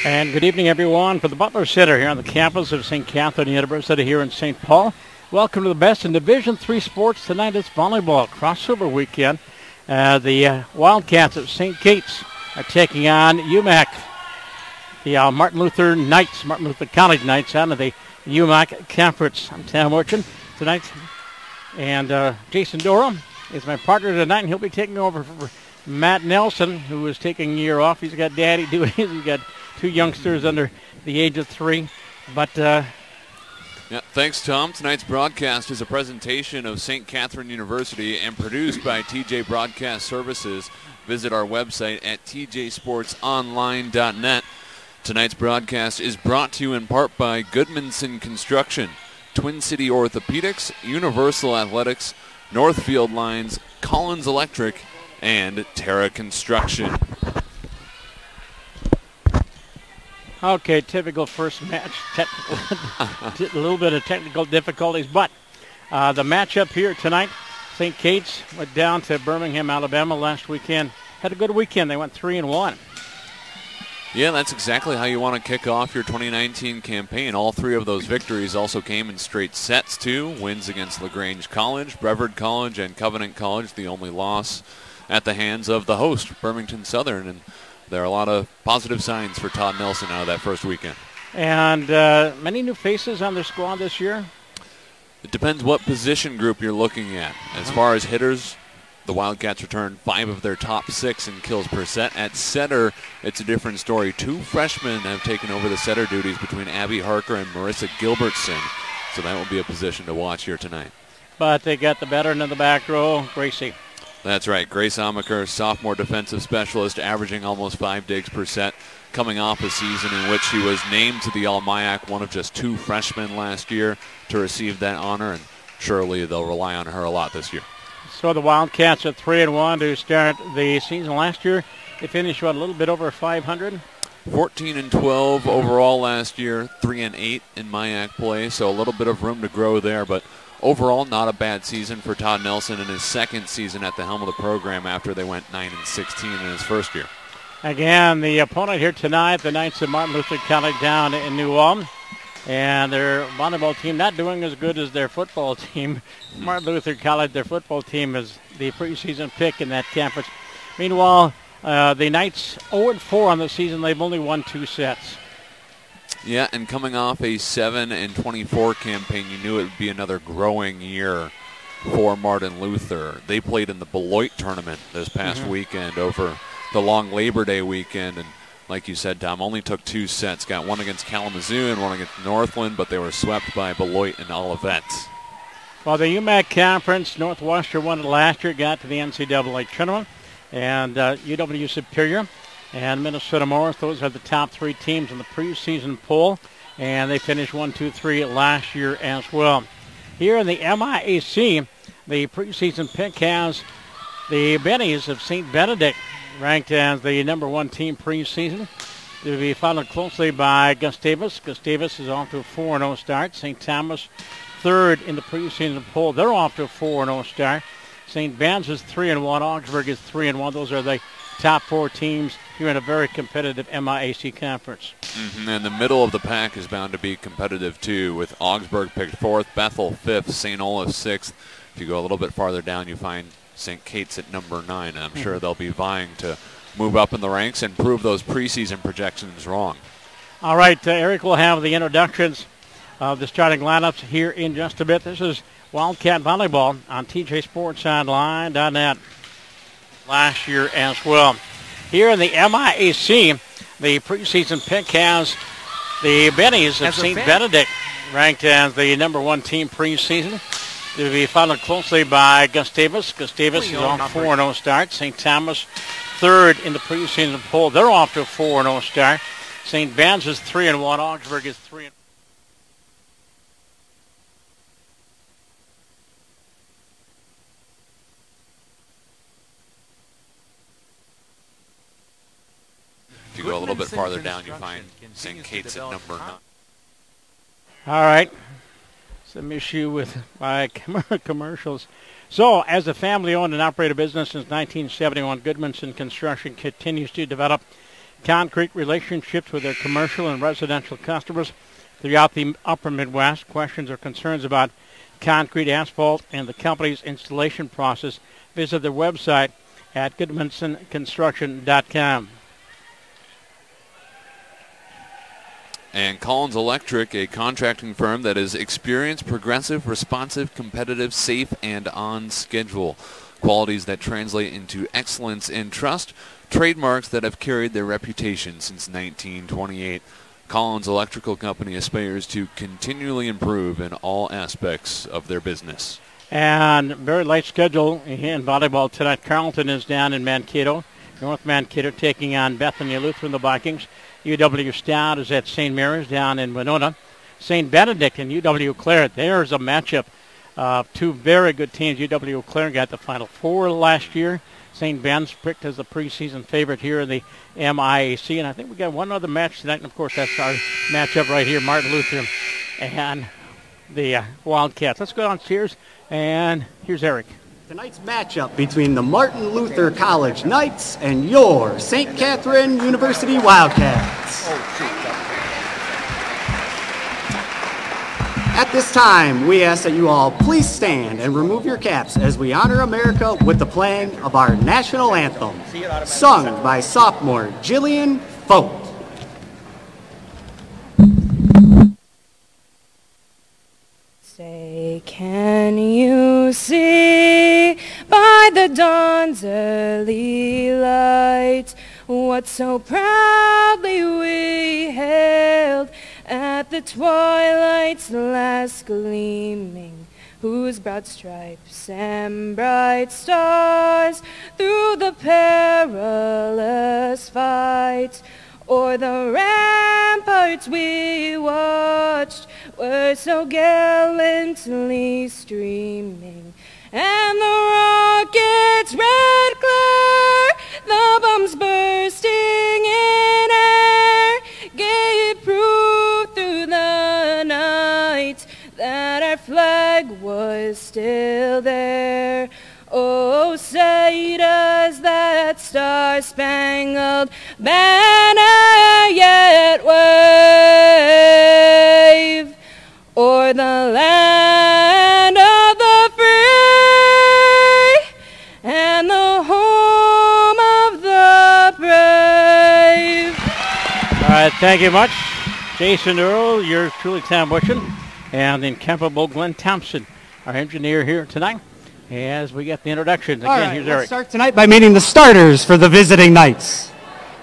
And good evening, everyone, for the Butler Center here on the campus of St. Catherine University here in St. Paul. Welcome to the best in Division III sports. Tonight it's volleyball crossover weekend. The Wildcats of St. Kate's are taking on UMAC, the Martin Luther College Knights out of the UMAC Conference. I'm Tam Orchin tonight, and Jason Dora is my partner tonight, and he'll be taking over for Matt Nelson, who is taking a year off. He's got daddy duties. He's got two youngsters under the age of 3. But thanks, Tom. Tonight's broadcast is a presentation of St. Catherine University and produced by TJ Broadcast Services. Visit our website at tjsportsonline.net. Tonight's broadcast is brought to you in part by Goodmanson Construction, Twin City Orthopedics, Universal Athletics, Northfield Lines, Collins Electric, and Terra Construction. Okay, typical first match, technical, a little bit of technical difficulties, but the matchup here tonight, St. Kate's went down to Birmingham, Alabama last weekend. Had a good weekend. They went 3-1. Yeah, that's exactly how you want to kick off your 2019 campaign. All 3 of those victories also came in straight sets, too. Wins against LaGrange College, Brevard College, and Covenant College, the only loss at the hands of the host, Birmingham Southern. And there are a lot of positive signs for Todd Nelson out of that first weekend. And many new faces on their squad this year? It depends what position group you're looking at. As far as hitters, the Wildcats returned 5 of their top 6 in kills per set. At setter, it's a different story. 2 freshmen have taken over the setter duties between Abby Harker and Marissa Gilbertson. So that will be a position to watch here tonight. But they got the veteran in the back row, Gracie. That's right. Grace Amaker, sophomore defensive specialist, averaging almost 5 digs per set, coming off a season in which she was named to the All-MIAC, one of just 2 freshmen last year to receive that honor, and surely they'll rely on her a lot this year. So the Wildcats at 3-1 to start the season. Last year, they finished, a little bit over 500? 14-12 overall last year, 3-8 in MIAC play, so a little bit of room to grow there, but overall, not a bad season for Todd Nelson in his second season at the helm of the program after they went 9-16 in his first year. Again, the opponent here tonight, the Knights of Martin Luther College down in New Ulm. And their volleyball team not doing as good as their football team. Martin Luther College, their football team, is the preseason pick in that conference. Meanwhile, the Knights 0-4 on the season. They've only won 2 sets. Yeah, and coming off a 7-24 campaign, you knew it would be another growing year for Martin Luther. They played in the Beloit tournament this past weekend over the long Labor Day weekend, and like you said, Tom, only took 2 sets. Got one against Kalamazoo and one against Northland, but they were swept by Beloit and Olivet. Well, the UMAC Conference, Northwestern won it last year, got to the NCAA tournament, and UW Superior and Minnesota Morris, those are the top 3 teams in the preseason poll, and they finished 1-2-3 last year as well. Here in the MIAC, the preseason pick has the Bennies of St. Benedict, ranked as the number 1 team preseason. They'll be followed closely by Gustavus. Gustavus is off to a 4-0 start. St. Thomas, 3rd in the preseason poll. They're off to a 4-0 start. St. Ben's is 3-1. Augsburg is 3-1. Those are the top 4 teams here in a very competitive MIAC conference. And the middle of the pack is bound to be competitive too, with Augsburg picked 4th, Bethel 5th, St. Olaf 6th. If you go a little bit farther down, you find St. Kate's at number 9. I'm sure they'll be vying to move up in the ranks and prove those preseason projections wrong. All right, Eric will have the introductions of the starting lineups here in just a bit. This is Wildcat Volleyball on tjsportsonline.net last year as well. Here in the MIAC, the preseason pick has the Bennies of St. Benedict, ranked as the number 1 team preseason. They'll be followed closely by Gustavus. Gustavus is on 4-0 start. St. Thomas, 3rd in the preseason poll. They're off to a 4-0 start. St. Ben's is 3-1. Augsburg is 3-1. If you go a little bit farther down, you find St. Kate's at number 9. All right. Some issue with my commercials. So, as a family-owned and operated business since 1971, Goodmanson Construction continues to develop concrete relationships with their commercial and residential customers throughout the upper Midwest. Questions or concerns about concrete, asphalt, and the company's installation process, visit their website at goodmansonconstruction.com. And Collins Electric, a contracting firm that is experienced, progressive, responsive, competitive, safe, and on schedule. Qualities that translate into excellence and trust, trademarks that have carried their reputation since 1928. Collins Electrical Company aspires to continually improve in all aspects of their business. And very light schedule in volleyball tonight. Carleton is down in Mankato. North Mankato taking on Bethany Lutheran, the Vikings. UW Stout is at St. Mary's down in Winona. St. Benedict and UW Clare. There's a matchup of two very good teams. UW Clare got the Final Four last year. St. Ben's picked as the preseason favorite here in the MIAC. And I think we got one other match tonight. And, of course, that's our matchup right here, Martin Lutheran and the Wildcats. Let's go downstairs, and here's Eric. Tonight's matchup between the Martin Luther College Knights and your St. Catherine University Wildcats. At this time, we ask that you all please stand and remove your caps as we honor America with the playing of our national anthem, sung by sophomore Jillian Fote. Say, can you see by the dawn's early light what so proudly we hailed at the twilight's last gleaming, whose broad stripes and bright stars through the perilous fight o'er the ramparts we watched were so gallantly streaming, and the rocket's red glare, the bombs bursting in air, gave proof through the night that our flag was still there. Oh, say does that star-spangled banner yet wave o'er the land of the free and the home of the brave. All right, thank you much. Jason Earl, yours truly, Tom Bushin, and the incomparable Glenn Thompson, our engineer here tonight. As we get the introductions, again, here's Eric. Let's start tonight by meeting the starters for the visiting Knights.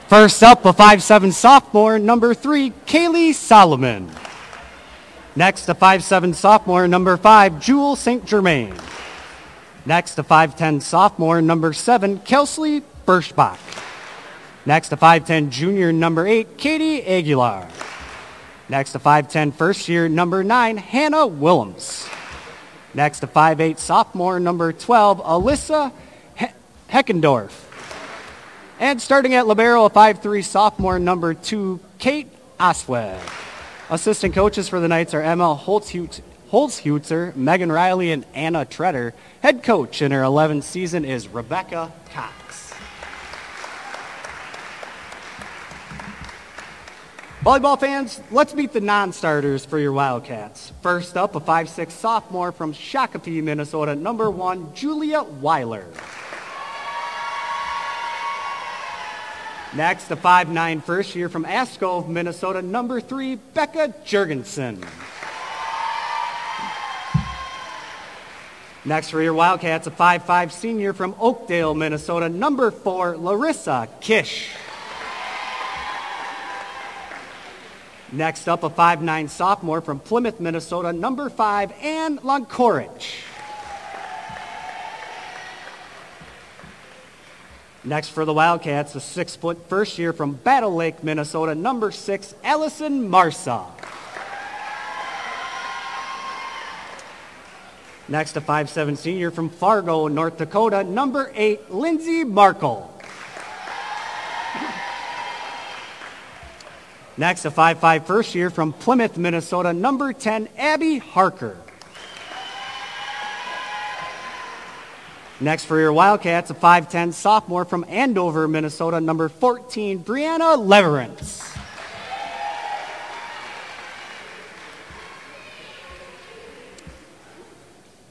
First up, a 5'7" sophomore, number 3, Kaylee Solomon. Next, a 5'7" sophomore, number 5, Jewel St. Germain. Next, a 5'10" sophomore, number 7, Kelsey Birschbach. Next, a 5'10" junior, number 8, Katie Aguilar. Next, a 5'10" first year, number 9, Hannah Willems. Next, a 5'8" sophomore, number 12, Alyssa Heckendorf. And starting at libero, a 5'3" sophomore, number 2, Kate Oswald. Assistant coaches for the Knights are Emma Holzhutzer, Megan Riley, and Anna Treader. Head coach in her 11th season is Rebecca Cox. Volleyball fans, let's meet the non-starters for your Wildcats. First up, a 5'6" sophomore from Shakopee, Minnesota, number 1, Julia Weiler. Next, a 5'9" first year from Ascove, Minnesota, number 3, Becca Jurgensen. Next for your Wildcats, a 5'5" senior from Oakdale, Minnesota, number 4, Larissa Kish. Next up, a 5'9" sophomore from Plymouth, Minnesota, number 5, Ann Lonkorich. Next for the Wildcats, a 6-foot first year from Battle Lake, Minnesota, number 6, Allison Marsa. Next, a 5'7" senior from Fargo, North Dakota, number 8, Lindsay Markle. Next, a 5'5" first year from Plymouth, Minnesota, number 10, Abby Harker. Next for your Wildcats, a 5'10 sophomore from Andover, Minnesota, number 14, Brianna Leverance.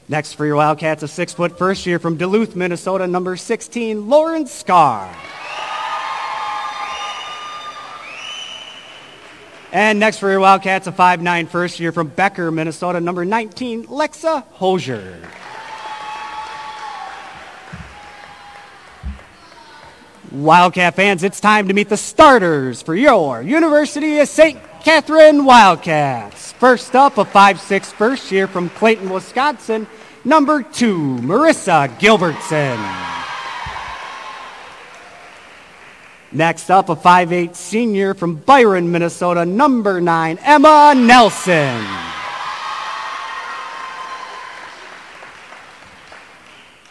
Next for your Wildcats, a 6-foot first year from Duluth, Minnesota, number 16, Lauren Scarr. And next for your Wildcats, a 5'9 first year from Becker, Minnesota, number 19, Lexa Hosier. Wildcat fans, it's time to meet the starters for your University of St. Catherine Wildcats. First up, a 5'6 first year from Clayton, Wisconsin, number 2, Marissa Gilbertson. Next up, a 5'8 senior from Byron, Minnesota, number 9, Emma Nelson.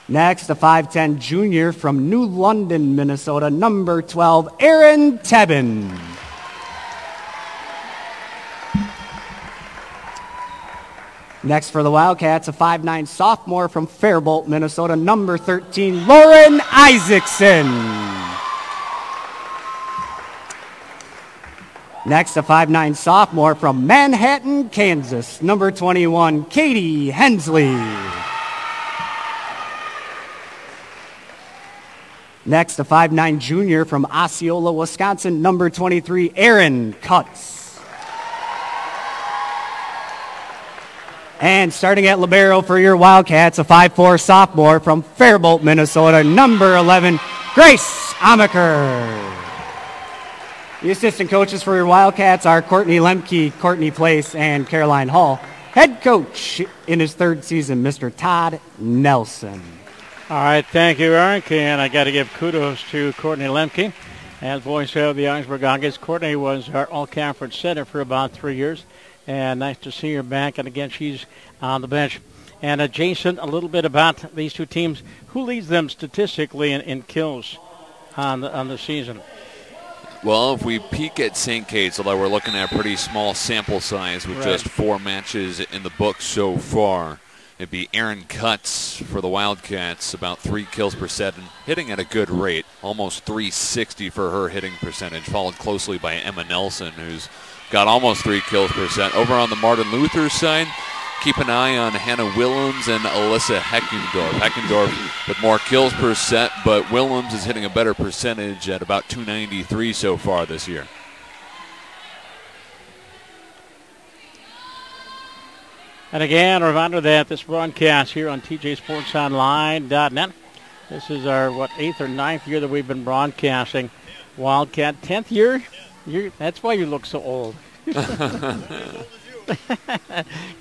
Next, a 5'10 junior from New London, Minnesota, number 12, Erin Tebben. Next for the Wildcats, a 5'9 sophomore from Faribault, Minnesota, number 13, Lauren Isaacson. Next, a 5'9 sophomore from Manhattan, Kansas, number 21, Katie Hensley. Next, a 5'9 junior from Osceola, Wisconsin, number 23, Aaron Cutts. And starting at libero for your Wildcats, a 5'4 sophomore from Faribault, Minnesota, number 11, Grace Amaker. The assistant coaches for your Wildcats are Courtney Lemke, Courtney Place, and Caroline Hall. Head coach in his 3rd season, Mr. Todd Nelson. All right, thank you, Eric. And I got to give kudos to Courtney Lemke. As voice of the Augsburg Aggies, Courtney was our all-conference center for about 3 years. And nice to see her back. And again, she's on the bench. And Jason, a little bit about these two teams. Who leads them statistically in kills on the season? Well, if we peek at St. Kate's, although we're looking at a pretty small sample size with just 4 matches in the book so far, it'd be Aaron Cutts for the Wildcats, about 3 kills per set, and hitting at a good rate, almost 360 for her hitting percentage, followed closely by Emma Nelson, who's got almost 3 kills per set. Over on the Martin Luther side, keep an eye on Hannah Willems and Alyssa Heckendorf. Heckendorf with more kills per set, but Willems is hitting a better percentage at about 293 so far this year. And again, a reminder that this broadcast here on TJSportsOnline.net, this is our, 8th or 9th year that we've been broadcasting Wildcat. 10th year? That's why you look so old.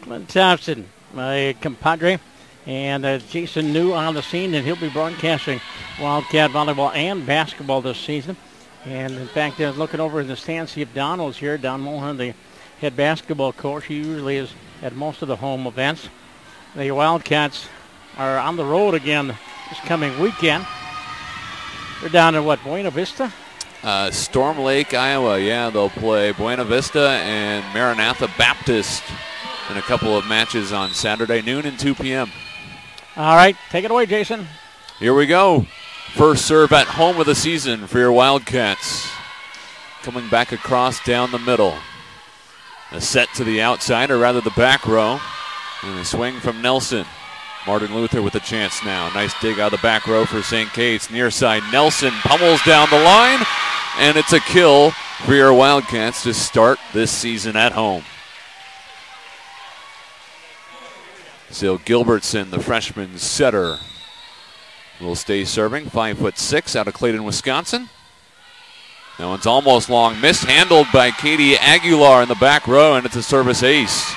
Glenn Thompson, my compadre, and Jason New on the scene, and he'll be broadcasting Wildcat volleyball and basketball this season. And in fact, looking over in the stands, see if Donald's here. Don Mullen, the head basketball coach, he usually is at most of the home events. The Wildcats are on the road again this coming weekend. They're down in Buena Vista? Storm Lake, Iowa. Yeah, they'll play Buena Vista and Maranatha Baptist in a couple of matches on Saturday, noon and 2 p.m. All right, take it away, Jason. Here we go. First serve at home of the season for your Wildcats. Coming back across down the middle. A set to the outside, or rather the back row. And a swing from Nelson. Martin Luther with a chance now. Nice dig out of the back row for St. Kate's. Near side, Nelson pummels down the line. And it's a kill for your Wildcats to start this season at home. So Gilbertson, the freshman setter, will stay serving. 5'6" out of Clayton, Wisconsin. That one's almost long. Mishandled by Katie Aguilar in the back row, and it's a service ace.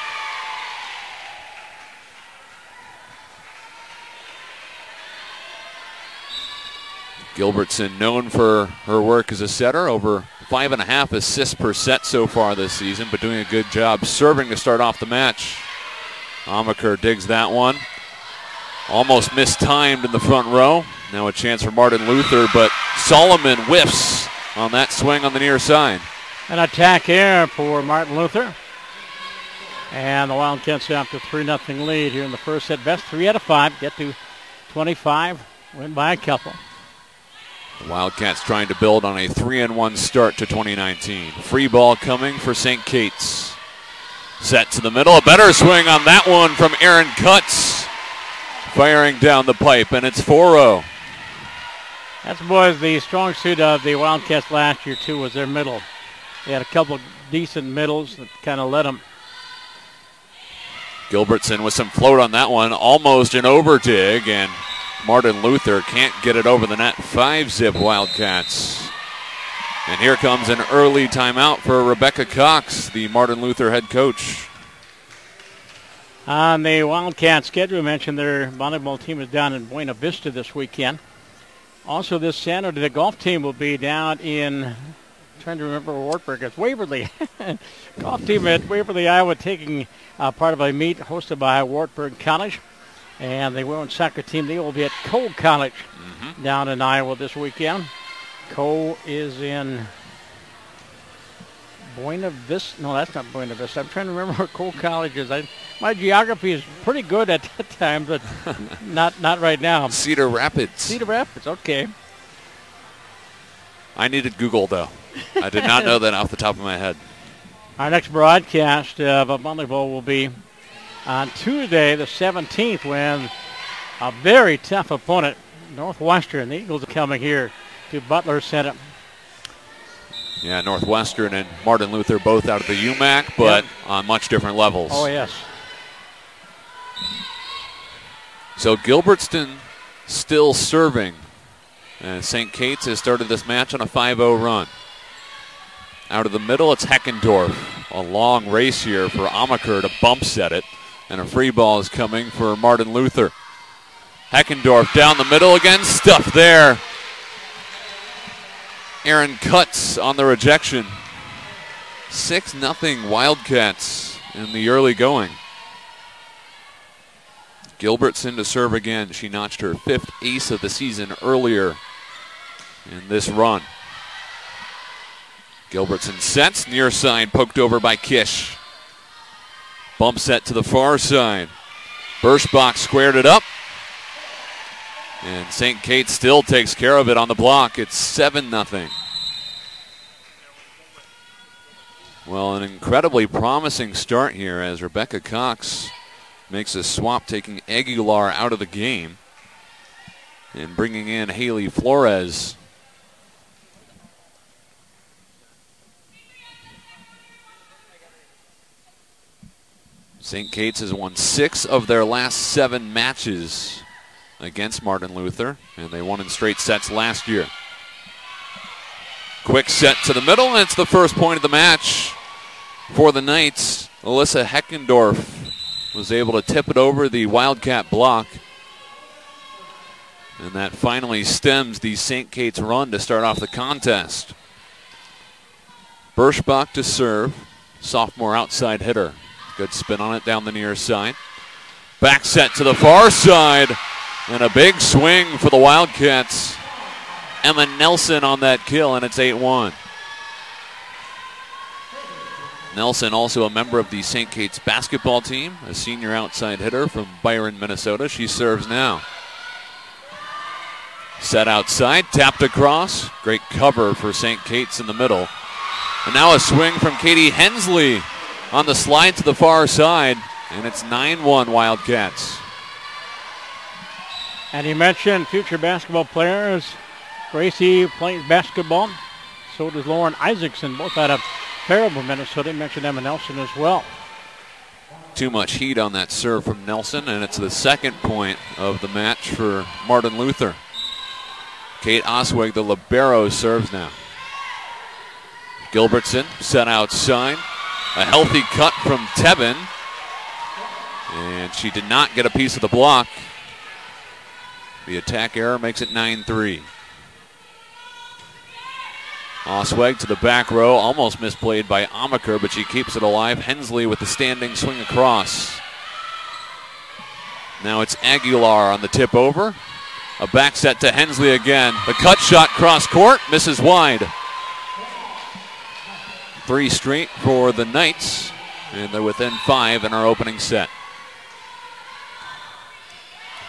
Gilbertson, known for her work as a setter, over 5.5 assists per set so far this season, but doing a good job serving to start off the match. Amaker digs that one. Almost mistimed in the front row. Now a chance for Martin Luther, but Solomon whiffs on that swing on the near side. An attack here for Martin Luther. And the Wildcats have to 3-0 lead here in the first set. Best 3 out of 5 get to 25, win by a couple. The Wildcats trying to build on a 3-1 start to 2019. Free ball coming for St. Kate's. Set to the middle. A better swing on that one from Aaron Cutts. Firing down the pipe, and it's 4-0. That's was the strong suit of the Wildcats last year, too, was their middle. They had a couple of decent middles that kind of led them. Gilbertson with some float on that one. Almost an over dig, and Martin Luther can't get it over the net. 5-zip Wildcats. And here comes an early timeout for Rebecca Cox, the Martin Luther head coach. On the Wildcats schedule, we mentioned their volleyball team is down in Buena Vista this weekend. Also this Saturday, the golf team will be down in, I'm trying to remember where Wartburg is, Waverly. Golf team at Waverly, Iowa, taking part of a meet hosted by Wartburg College. And the women's soccer team, they will be at Cole College down in Iowa this weekend. Cole is in Buena Vista. No, that's not Buena Vista. I'm trying to remember where Cole College is. My geography is pretty good at that time, but not right now. Cedar Rapids. Cedar Rapids, okay. I needed Google, though. I did not know that off the top of my head. Our next broadcast of volleyball will be on Tuesday, the 17th, when a very tough opponent, Northwestern, the Eagles, are coming here to Butler Center. Yeah, Northwestern and Martin Luther both out of the UMAC, but on much different levels. Oh, yes. So Gilbertson still serving. And St. Kate's has started this match on a 5-0 run. Out of the middle, it's Heckendorf. A long race here for Amaker to bump set it. And a free ball is coming for Martin Luther. Heckendorf down the middle again, stuffed there. Aaron Cutts on the rejection. 6-0 Wildcats in the early going. Gilbertson to serve again. She notched her 5th ace of the season earlier in this run. Gilbertson sets, near side, poked over by Kish. Bump set to the far side. Birschbach squared it up. And St. Kate's still takes care of it on the block. It's 7-0. Well, an incredibly promising start here as Rebecca Cox makes a swap, taking Aguilar out of the game and bringing in Haley Flores. St. Kate's has won 6 of their last 7 matches against Martin Luther, and they won in straight sets last year. Quick set to the middle, and it's the first point of the match for the Knights. Alyssa Heckendorf was able to tip it over the Wildcat block, and that finally stems the St. Kate's run to start off the contest. Birschbach to serve, sophomore outside hitter. Good spin on it down the near side. Back set to the far side. And a big swing for the Wildcats. Emma Nelson on that kill, and it's 8-1. Nelson, also a member of the St. Kate's basketball team, a senior outside hitter from Byron, Minnesota. She serves now. Set outside, tapped across. Great cover for St. Kate's in the middle. And now a swing from Katie Hensley on the slide to the far side, and it's 9-1 Wildcats. And you mentioned future basketball players. Gracie plays basketball. So does Lauren Isaacson, both out of Faribault, Minnesota. You mentioned Emma Nelson as well. Too much heat on that serve from Nelson, and it's the second point of the match for Martin Luther. Kate Osweg, the libero, serves now. Gilbertson set outside. A healthy cut from Tebben. And she did not get a piece of the block. The attack error makes it 9-3. Osweg to the back row, almost misplayed by Amaker, but she keeps it alive. Hensley with the standing swing across. Now it's Aguilar on the tip over. A back set to Hensley again. The cut shot cross court, misses wide. 3 straight for the Knights, and they're within 5 in our opening set.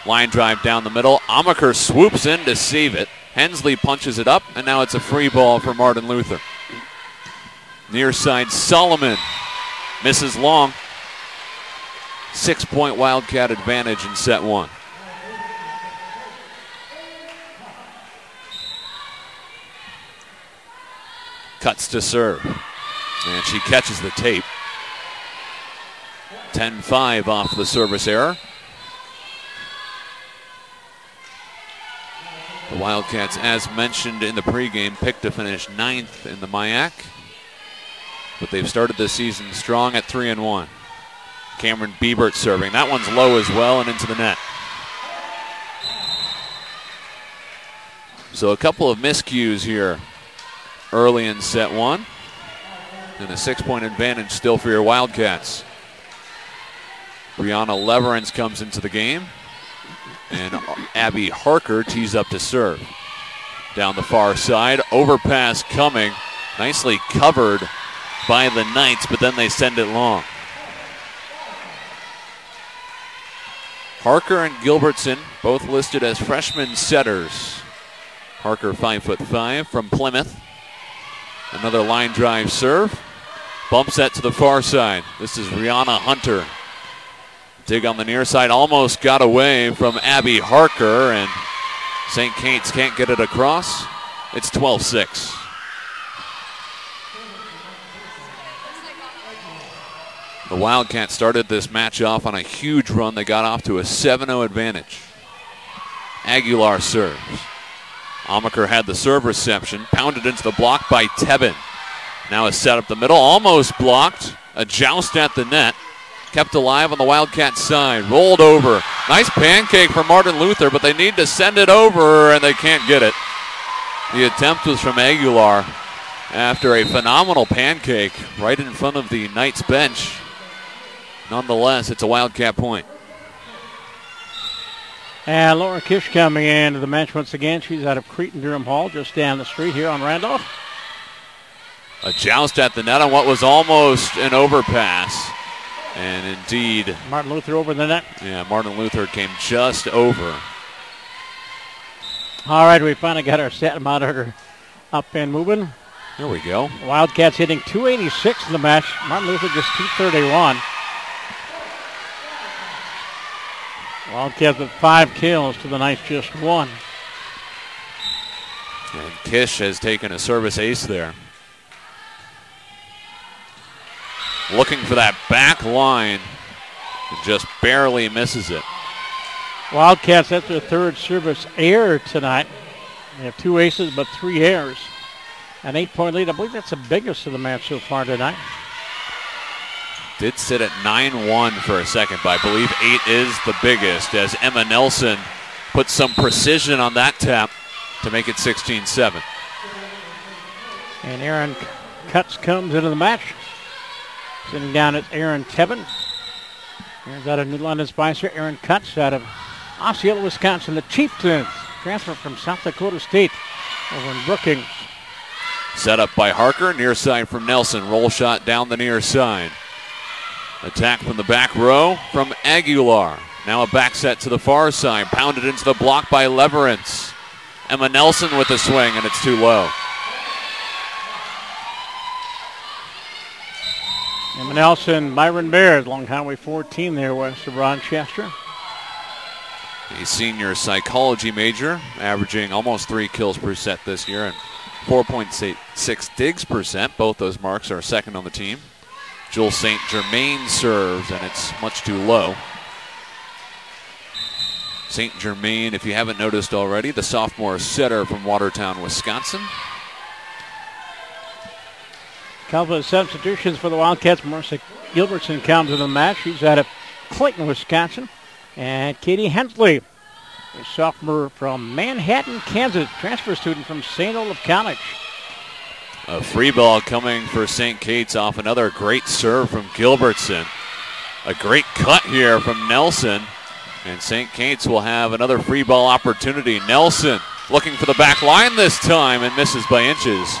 Line drive down the middle. Amaker swoops in to save it. Hensley punches it up, and now it's a free ball for Martin Luther. Near side, Solomon misses long. 6-point Wildcat advantage in set one. Cuts to serve, and she catches the tape. 10-5 off the service error. The Wildcats, as mentioned in the pregame, picked to finish 9th in the MIAC, but they've started the season strong at 3-1. Cameron Biebert serving. That one's low as well and into the net. So a couple of miscues here early in set one, and a 6-point advantage still for your Wildcats. Brianna Leverance comes into the game, and Abby Harker tees up to serve. Down the far side, overpass coming, nicely covered by the Knights, but then they send it long. Harker and Gilbertson both listed as freshman setters. Harker 5'5" from Plymouth. Another line drive serve. Bump set to the far side. This is Rihanna Hunter. Dig on the near side, almost got away from Abby Harker, and St. Kate's can't get it across. It's 12-6. The Wildcats started this match off on a huge run. They got off to a 7-0 advantage. Aguilar serves. Amaker had the serve reception, pounded into the block by Tebben. Now a set up the middle, almost blocked. A joust at the net. Kept alive on the Wildcat side. Rolled over. Nice pancake for Martin Luther, but they need to send it over, and they can't get it. The attempt was from Aguilar after a phenomenal pancake right in front of the Knights bench. Nonetheless, it's a Wildcat point. And Laura Kish coming into the match once again. She's out of Cretin-Durham Hall, just down the street here on Randolph. A joust at the net on what was almost an overpass. And indeed, Martin Luther over the net. Yeah, Martin Luther came just over. All right, we finally got our set monitor up and moving. Here we go. Wildcats hitting 286 in the match. Martin Luther just 231. Wildcats with 5 kills to the Knights just 1. And Kish has taken a service ace there. Looking for that back line and just barely misses it. Wildcats, that's their 3rd service error tonight. They have 2 aces but 3 errors. An 8-point lead. I believe that's the biggest of the match so far tonight. Did sit at 9-1 for a second, but I believe 8 is the biggest as Emma Nelson puts some precision on that tap to make it 16-7. And Aaron Cutts comes into the match. Sitting down at Aaron Tebben. Aaron's out of New London Spicer. Aaron Cutts out of Osceola, Wisconsin. The Chieftains transfer from South Dakota State over in Brookings. Set up by Harker, near side from Nelson. Roll shot down the near side. Attack from the back row from Aguilar. Now a back set to the far side. Pounded into the block by Leverance. Emma Nelson with the swing, and it's too low. Emma Nelson, Byron Bears, along Highway 14 there west of Rochester. A senior psychology major, averaging almost 3 kills per set this year and 4.6 digs per set. Both those marks are second on the team. Jewel St. Germain serves, and it's much too low. St. Germain, if you haven't noticed already, the sophomore setter from Watertown, Wisconsin. Couple of substitutions for the Wildcats. Marissa Gilbertson comes to the match. She's out of Clayton, Wisconsin. And Katie Hensley, a sophomore from Manhattan, Kansas, transfer student from St. Olaf College. A free ball coming for St. Kate's off another great serve from Gilbertson. A great cut here from Nelson. And St. Kate's will have another free ball opportunity. Nelson looking for the back line this time and misses by inches.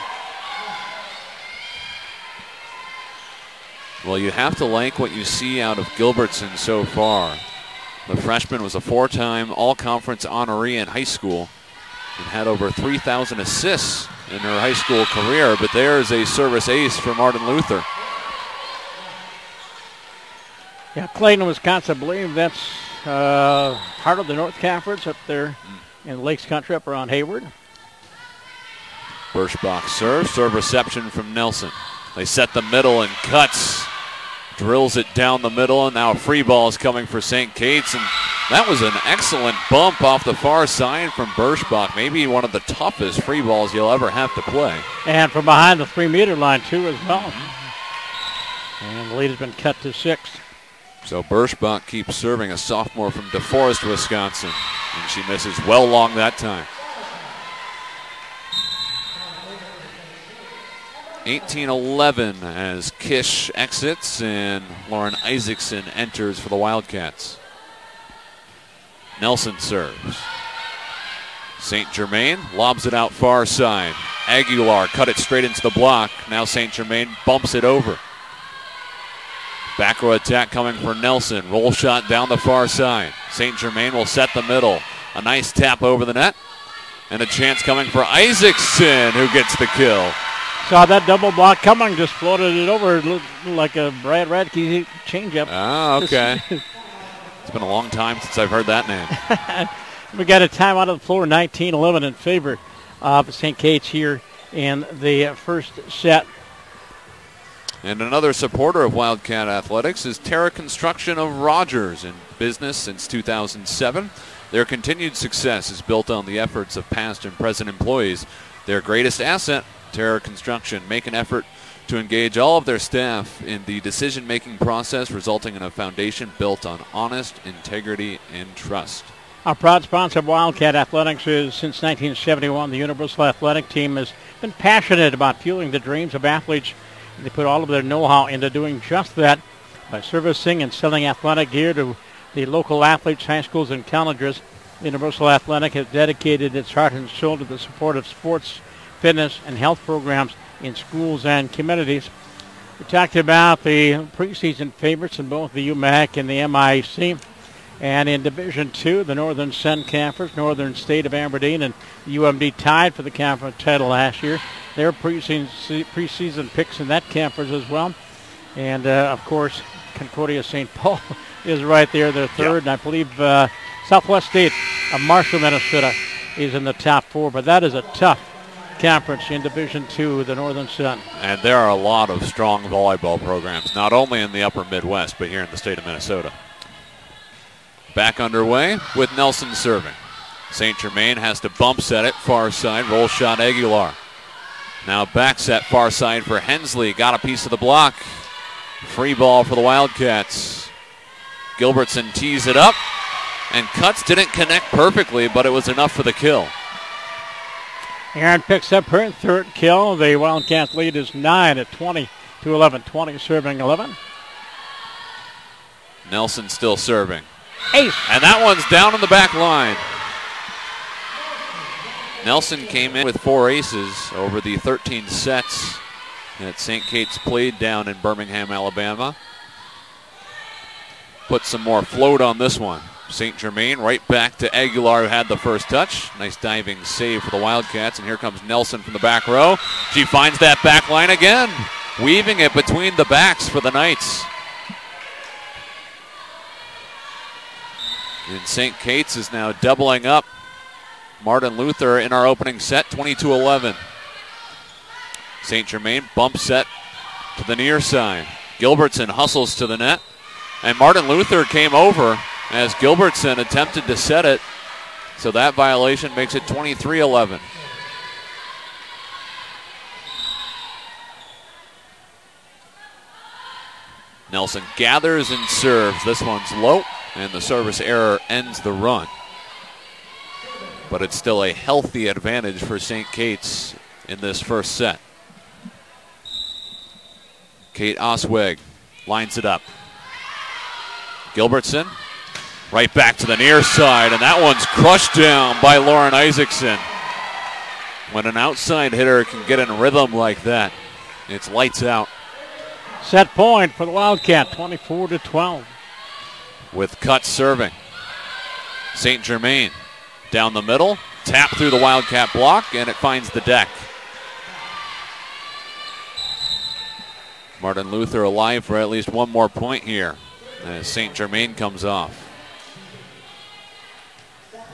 Well, you have to like what you see out of Gilbertson so far. The freshman was a 4-time all-conference honoree in high school and had over 3,000 assists in her high school career, but there's a service ace for Martin Luther. Yeah, Clayton, Wisconsin, I believe that's part of the North Conference up there in Lakes Country up around Hayward. Birschbach serve reception from Nelson. They set the middle and Cuts drills it down the middle, and now a free ball is coming for St. Kate's, and that was an excellent bump off the far side from Birschbach. Maybe one of the toughest free balls you'll ever have to play. And from behind the 3-meter line, too, as well. And the lead has been cut to 6. So Birschbach keeps serving, a sophomore from DeForest, Wisconsin, and she misses well long that time. 18-11 as Kish exits and Lauren Isaacson enters for the Wildcats. Nelson serves. St. Germain lobs it out far side. Aguilar cut it straight into the block. Now St. Germain bumps it over. Back row attack coming for Nelson. Roll shot down the far side. St. Germain will set the middle. A nice tap over the net. And a chance coming for Isaacson, who gets the kill. Saw that double block coming, just floated it over. It looked like a Brad Radke changeup. Ah, okay. It's been a long time since I've heard that name. We got a timeout of the floor, 19-11 in favor of St. Kate's here in the first set. And another supporter of Wildcat Athletics is Terra Construction of Rogers, in business since 2007. Their continued success is built on the efforts of past and present employees. Their greatest asset, Terra Construction, make an effort to engage all of their staff in the decision-making process, resulting in a foundation built on honest integrity and trust. Our proud sponsor of Wildcat Athletics is, since 1971, the Universal Athletic Team has been passionate about fueling the dreams of athletes. They put all of their know-how into doing just that by servicing and selling athletic gear to the local athletes, high schools, and colleges. Universal Athletic has dedicated its heart and soul to the support of sports, fitness, and health programs in schools and communities. We talked about the preseason favorites in both the UMAC and the MIAC. And in Division II, the Northern Sun Conference, Northern State of Aberdeen, and UMD tied for the conference title last year. Their preseason picks in that conference as well. And, of course, Concordia St. Paul is right there. They're third. Yep. And I believe Southwest State of Marshall, Minnesota is in the top 4. But that is a tough conference in Division II, the Northern Sun. And there are a lot of strong volleyball programs, not only in the upper Midwest, but here in the state of Minnesota. Back underway with Nelson serving. St. Germain has to bump set it, far side, roll shot Aguilar. Now back set, far side for Hensley, got a piece of the block. Free ball for the Wildcats. Gilbertson tees it up, and Cuts didn't connect perfectly, but it was enough for the kill. Aaron picks up her third kill. The Wildcats lead is 9 at 20-11. 20 serving 11. Nelson still serving. Ace. And that one's down on the back line. Nelson came in with 4 aces over the 13 sets that St. Kate's played down in Birmingham, Alabama. Put some more float on this one. St. Germain right back to Aguilar, who had the first touch. Nice diving save for the Wildcats. And here comes Nelson from the back row. She finds that back line again, weaving it between the backs for the Knights. And St. Kate's is now doubling up Martin Luther in our opening set, 22-11. St. Germain bump set to the near side. Gilbertson hustles to the net. And Martin Luther came over as Gilbertson attempted to set it. So that violation makes it 23-11. Nelson gathers and serves. This one's low, and the service error ends the run. But it's still a healthy advantage for St. Kate's in this first set. Kate Osweg lines it up. Gilbertson right back to the near side, and that one's crushed down by Lauren Isaacson. When an outside hitter can get in rhythm like that, it's lights out. Set point for the Wildcat, 24-12. With Cuts serving. St. Germain down the middle, tap through the Wildcat block, and it finds the deck. Martin Luther alive for at least one more point here as St. Germain comes off.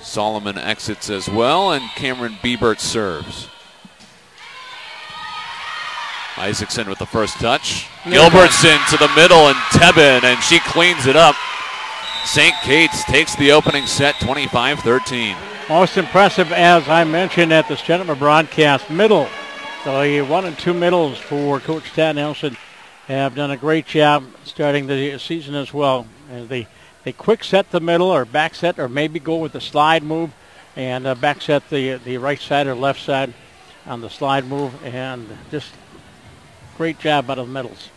Solomon exits as well, and Cameron Biebert serves. Isaacson with the first touch. Gilbertson to the middle, and Tebben, and she cleans it up. St. Kate's takes the opening set 25-13. Most impressive, as I mentioned at the gentleman broadcast, middle. So the 1 and 2 middles for Coach Tad Nelson have done a great job starting the season as well. As they quick set the middle or back set, or maybe go with the slide move and back set the right side or left side on the slide move, and just great job out of the middles.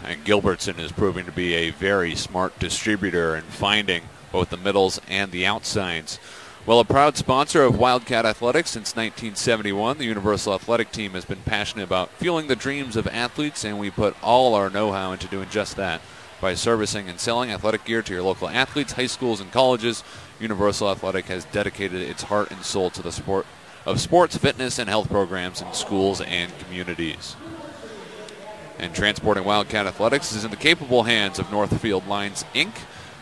And Gilbertson is proving to be a very smart distributor in finding both the middles and the outsides. Well, a proud sponsor of Wildcat Athletics since 1971, the Universal Athletic Team has been passionate about fueling the dreams of athletes, and we put all our know-how into doing just that. By servicing and selling athletic gear to your local athletes, high schools, and colleges, Universal Athletic has dedicated its heart and soul to the sport of sports, fitness, and health programs in schools and communities. And transporting Wildcat Athletics is in the capable hands of Northfield Lines, Inc.,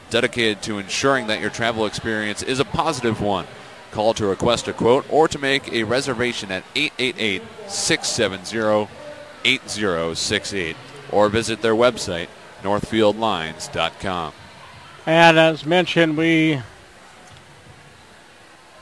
dedicated to ensuring that your travel experience is a positive one. Call to request a quote or to make a reservation at 888-670-8068 or visit their website, northfieldlines.com. And as mentioned, we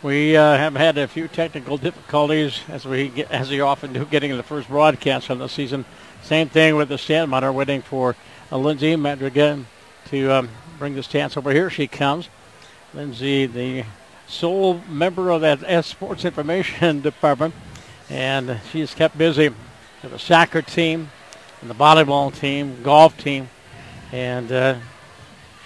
have had a few technical difficulties as we often do getting the first broadcast of the season. Same thing with the stand monitor, waiting for Lindsay Madrigal to bring the stats over. Here she comes. Lindsay, the sole member of that Sports Information Department, and she's kept busy with the soccer team and the volleyball team, golf team, and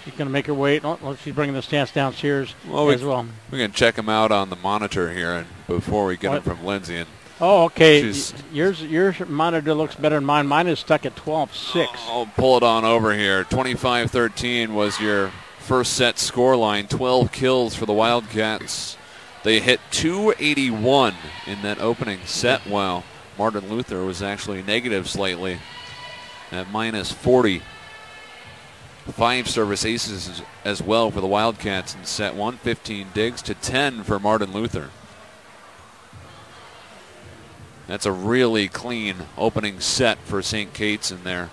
she's going to make her way. Oh, she's bringing the stats downstairs as well. We can check them out on the monitor here and before we get them from Lindsay. And oh, okay. Your monitor looks better than mine. Mine is stuck at 12-6. I'll pull it on over here. 25-13 was your first set score line. 12 kills for the Wildcats. They hit 281 in that opening set, while Martin Luther was actually negative slightly at -40. 5 service aces as well for the Wildcats in set 1. 15 digs to 10 for Martin Luther. That's a really clean opening set for St. Kate's in their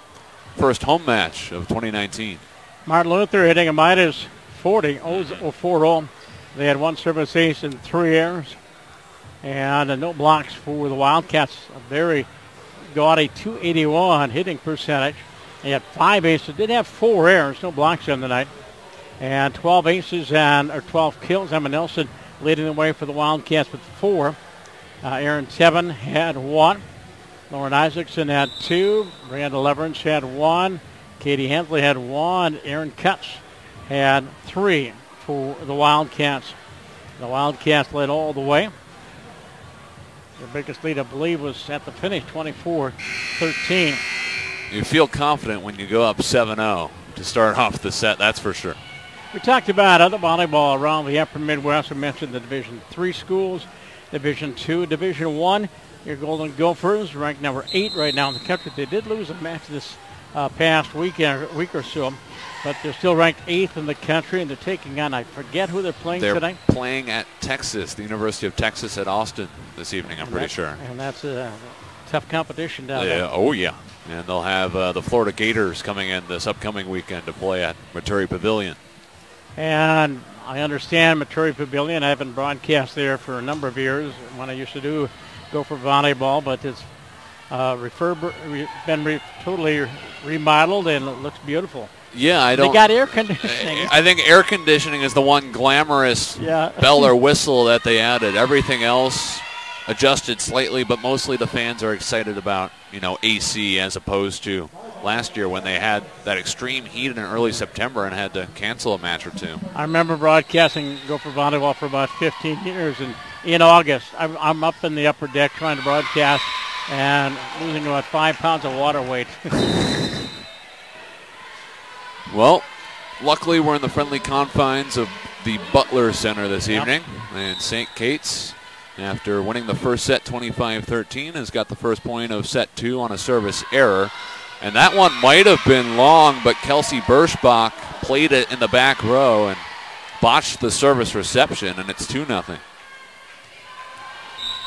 first home match of 2019. Martin Luther hitting a -40, 0-4-0. They had 1 service ace and 3 errors. And no blocks for the Wildcats. A very gaudy 281 hitting percentage. They had 5 aces, did have 4 errors, no blocks on the night. And 12 aces or 12 kills. Emma Nelson leading the way for the Wildcats with 4. Aaron Tebben had 1. Lauren Isaacson had 2. Brianna Leverage had 1. Katie Hensley had 1. Aaron Cutts had 3 for the Wildcats. The Wildcats led all the way. Their biggest lead, I believe, was at the finish, 24-13. You feel confident when you go up 7-0 to start off the set, that's for sure. We talked about other volleyball around the upper Midwest. We mentioned the Division III schools. Division II, Division I, your Golden Gophers, ranked number 8 right now in the country. They did lose a match this past week or so, but they're still ranked 8th in the country, and they're taking on, I forget who they're playing tonight. They're playing at Texas, the University of Texas at Austin this evening, I'm pretty sure. And that's a tough competition down there. Oh, yeah. And they'll have the Florida Gators coming in this upcoming weekend to play at Maturi Pavilion. And I understand Maturi Pavilion. I haven't broadcast there for a number of years when I used to go for volleyball, but it's been totally remodeled and it looks beautiful. Yeah, They got air conditioning. I think air conditioning is the one glamorous bell or whistle that they added. Everything else adjusted slightly, but mostly the fans are excited about, AC as opposed to last year when they had that extreme heat in early September and had to cancel a match or 2. I remember broadcasting Gopher volleyball for about 15 years, and in August, I'm up in the upper deck trying to broadcast and losing about 5 pounds of water weight. Well, luckily we're in the friendly confines of the Butler Center this evening. And St. Kate's, after winning the first set 25-13, has got the first point of set 2 on a service error. And that one might have been long, but Kelsey Birschbach played it in the back row and botched the service reception, and it's 2-0.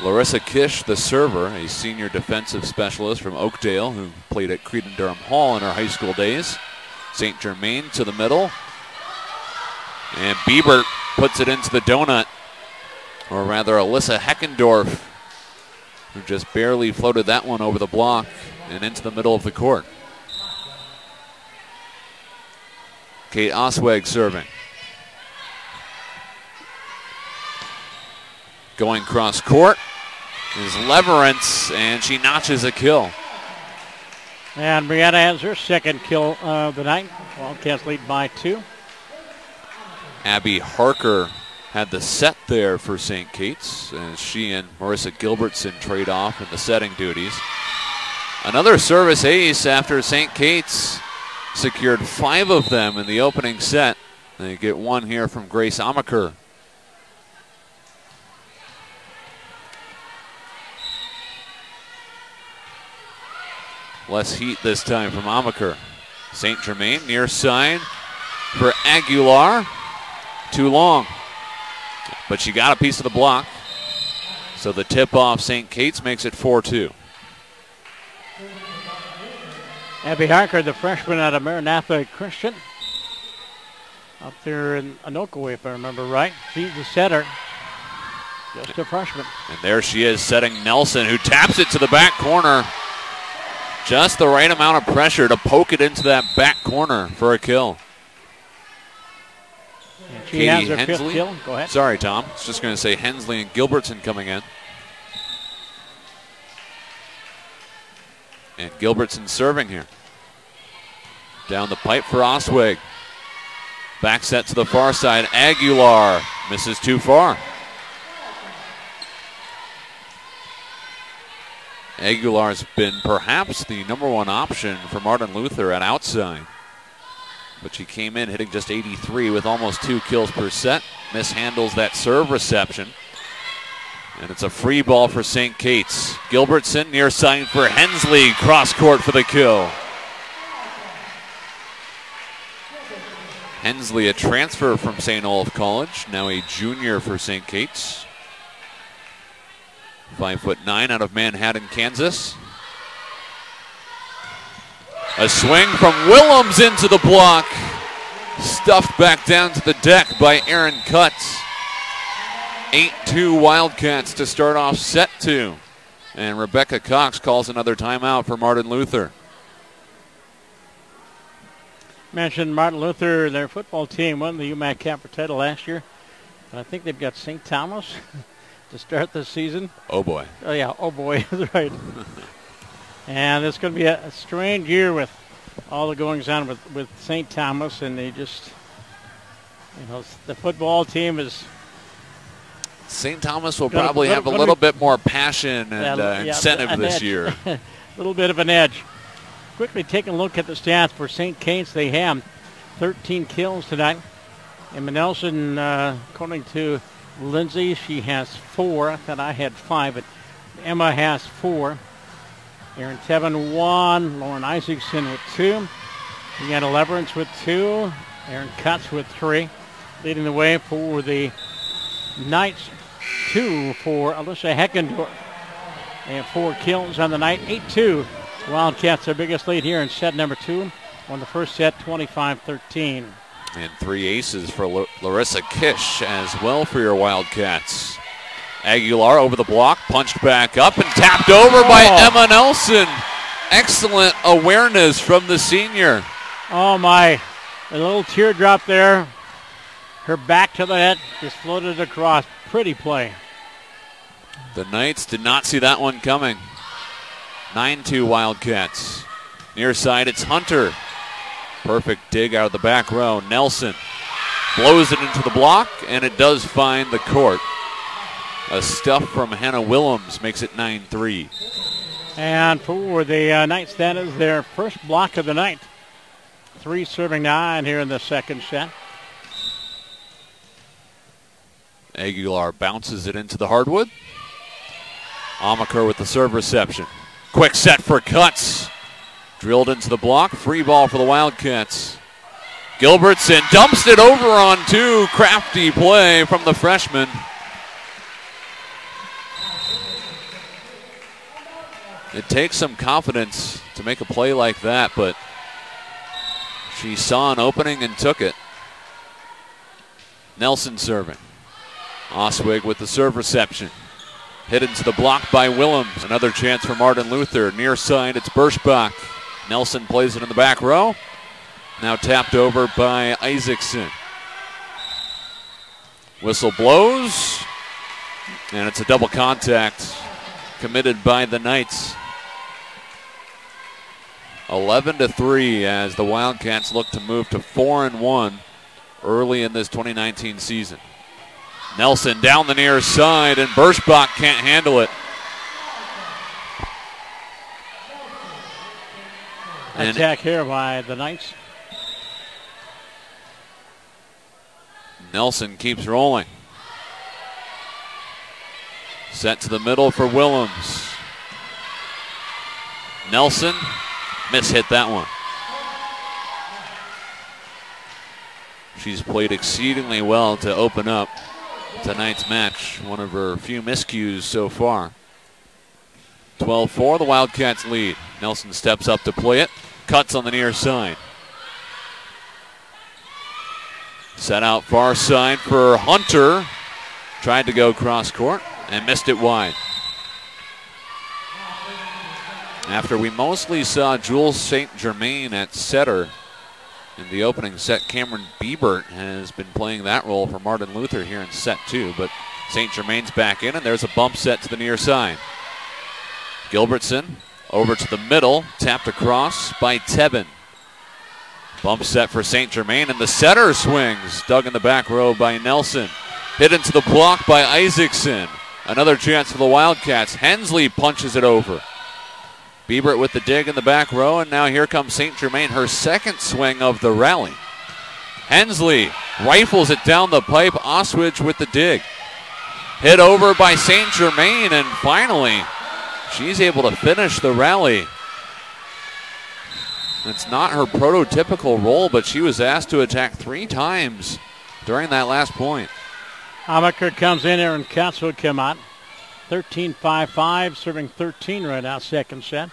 Larissa Kish, the server, a senior defensive specialist from Oakdale who played at Creedon-Durham Hall in her high school days. St. Germain to the middle. And Biebert puts it into the donut, or rather Alyssa Heckendorf, who just barely floated that one over the block and into the middle of the court. Kate Osweg serving. Going cross court is Leverance, and she notches a kill. And Brianna has her second kill of the night. Wildcats lead by 2. Abby Harker had the set there for St. Kate's as she and Marissa Gilbertson trade off in the setting duties. Another service ace after St. Kate's secured 5 of them in the opening set. They get one here from Grace Amaker. Less heat this time from Amaker. St. Germain near side for Aguilar. Too long. But she got a piece of the block. So the tip off St. Kate's makes it 4-2. Abby Harker, the freshman out of Maranatha Christian. Up there in Anoka, if I remember right. She's the setter. Just a freshman. And there she is setting Nelson, who taps it to the back corner. Just the right amount of pressure to poke it into that back corner for a kill. And she has her fifth kill. Go ahead. Sorry, Tom. I was just going to say Hensley and Gilbertson coming in. And Gilbertson serving here. Down the pipe for Osweg. Back set to the far side. Aguilar misses too far. Aguilar's been perhaps the #1 option for Martin Luther at outside. But she came in hitting just 83 with almost 2 kills per set. Mishandles that serve reception. And it's a free ball for St. Kate's. Gilbertson near side for Hensley. Cross court for the kill. Hensley, a transfer from St. Olaf College, now a junior for St. Kate's. 5'9" out of Manhattan, Kansas. A swing from Willems into the block. Stuffed back down to the deck by Aaron Cutts. 8-2 Wildcats to start off set 2. And Rebecca Cox calls another timeout for Martin Luther. Mentioned Martin Luther, their football team won the UMAC Capper title last year. And I think they've got St. Thomas to start the season. Oh boy. Oh yeah, oh boy, that's right. And it's going to be a strange year with all the goings on with St. Thomas, and they just, the football team is. St. Thomas will probably have a little bit more passion and incentive this year. A little bit of an edge. Quickly taking a look at the stats for St. Kate's. They have 13 kills tonight. Emma Nelson, according to Lindsay, she has 4. I thought I had 5, but Emma has 4. Erin Tevin 1. Lauren Isaacson with 2. We got Leverance with 2. Aaron Cutts with 3. Leading the way for the Knights, 2 for Alyssa Heckendorf. They have 4 kills on the night. 8-2. Wildcats, their biggest lead here in set number 2. Won the first set 25-13. And 3 aces for Larissa Kish as well for your Wildcats. Aguilar over the block, punched back up and tapped over by Emma Nelson. Excellent awareness from the senior. Oh my, a little teardrop there. Her back to the net, just floated across. Pretty play. The Knights did not see that one coming. 9-2 Wildcats. Near side, it's Hunter. Perfect dig out of the back row. Nelson blows it into the block, and it does find the court. A stuff from Hannah Willems makes it 9-3. And for the Knights, that is their first block of the night. 3 serving 9 here in the second set. Aguilar bounces it into the hardwood. Amaker with the serve reception. Quick set for Cuts. Drilled into the block. Free ball for the Wildcats. Gilbertson dumps it over on two. Crafty play from the freshman. It takes some confidence to make a play like that, but she saw an opening and took it. Nelson serving. Oswig with the serve reception. Hit into the block by Willems. Another chance for Martin Luther. Near side, it's Birschbach. Nelson plays it in the back row. Now tapped over by Isaacson. Whistle blows. And it's a double contact committed by the Knights. 11-3 as the Wildcats look to move to 4-1 early in this 2019 season. Nelson down the near side, and Birschbach can't handle it. Attack here by the Knights. Nelson keeps rolling. Set to the middle for Willems. Nelson mishit that one. She's played exceedingly well to open up tonight's match. One of her few miscues so far. 12-4, the Wildcats lead. Nelson steps up to play it. Cuts on the near side. Set out far side for Hunter. Tried to go cross court and missed it wide. After we mostly saw Jules St. Germain at setter in the opening set, Cameron Biebert has been playing that role for Martin Luther here in set two, but St. Germain's back in, and there's a bump set to the near side. Gilbertson over to the middle, tapped across by Tebben. Bump set for St. Germain, and the setter swings, dug in the back row by Nelson. Hit into the block by Isaacson. Another chance for the Wildcats. Hensley punches it over. Biebert with the dig in the back row, and now here comes St. Germain, her second swing of the rally. Hensley rifles it down the pipe. Oswig with the dig. Hit over by St. Germain, and finally she's able to finish the rally. It's not her prototypical role, but she was asked to attack 3 times during that last point. Amaker comes in here and Cuts would come out. 13-5-5, serving 13 right now, second set.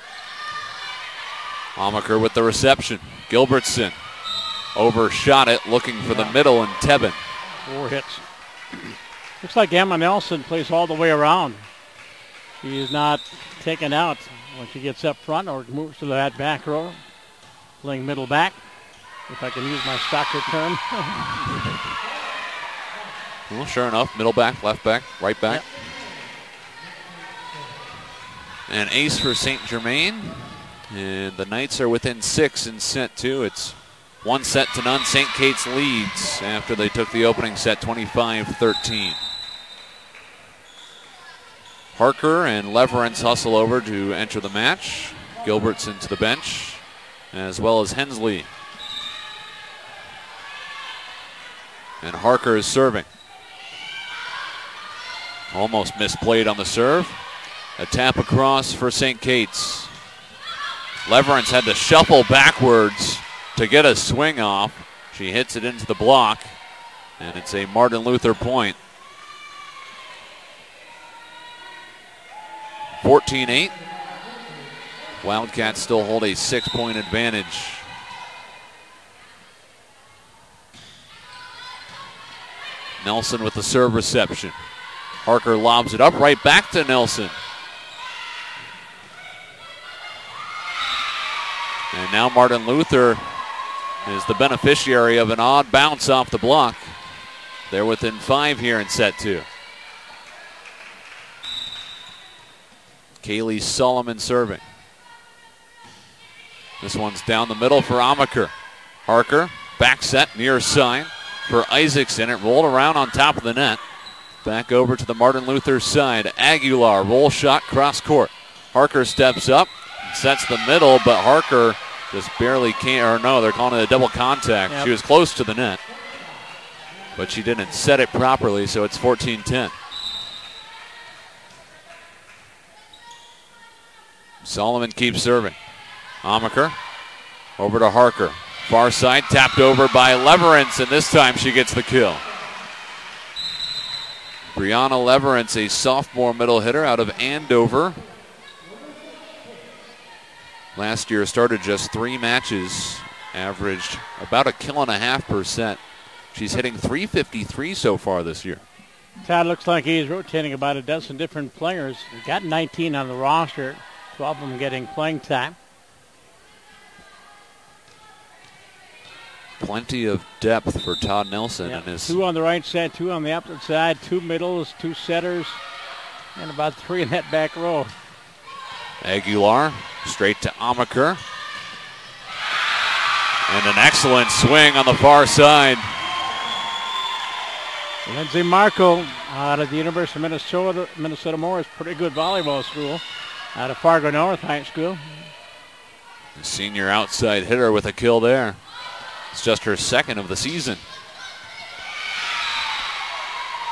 Amaker with the reception. Gilbertson overshot it, looking for the middle, and Tebben. 4 hits. Looks like Emma Nelson plays all the way around. She is not taken out when she gets up front or moves to that back row, playing middle back, if I can use my soccer term. Well, sure enough, middle back, left back, right back. Yep. An ace for St. Germain, and the Knights are within 6 in set 2. It's 1-0. St. Kate's leads after they took the opening set 25-13. Harker and Leverance hustle over to enter the match. Gilbertson to the bench, as well as Hensley. And Harker is serving. Almost misplayed on the serve. A tap across for St. Kate's. Leverance had to shuffle backwards to get a swing off. She hits it into the block, and it's a Martin Luther point. 14-8. Wildcats still hold a 6-point advantage. Nelson with the serve reception. Harker lobs it up right back to Nelson. And now Martin Luther is the beneficiary of an odd bounce off the block. They're within 5 here in set 2. Kaylee Solomon serving. This one's down the middle for Amaker. Harker, back set, near side for Isaacson. It rolled around on top of the net. Back over to the Martin Luther side. Aguilar, roll shot, cross court. Harker steps up, sets the middle, but Harker just barely can't, or no, they're calling it a double contact. Yep. She was close to the net. but she didn't set it properly, so it's 14-10. Solomon keeps serving. Amaker over to Harker. Far side, tapped over by Leverance, and this time she gets the kill. Brianna Leverance, a sophomore middle hitter out of Andover. Last year started just 3 matches, averaged about a kill and a half per set. She's hitting .353 so far this year. Todd looks like he's rotating about a dozen different players. He's got 19 on the roster, 12 of them getting playing time. Plenty of depth for Todd Nelson. Yeah, and his 2 on the right side, 2 on the opposite side, 2 middles, 2 setters, and about 3 in that back row. Aguilar straight to Amaker. And an excellent swing on the far side. Lindsay Marco out of the University of Minnesota Morris, pretty good volleyball school, out of Fargo North High School. The senior outside hitter with a kill there. It's just her second of the season.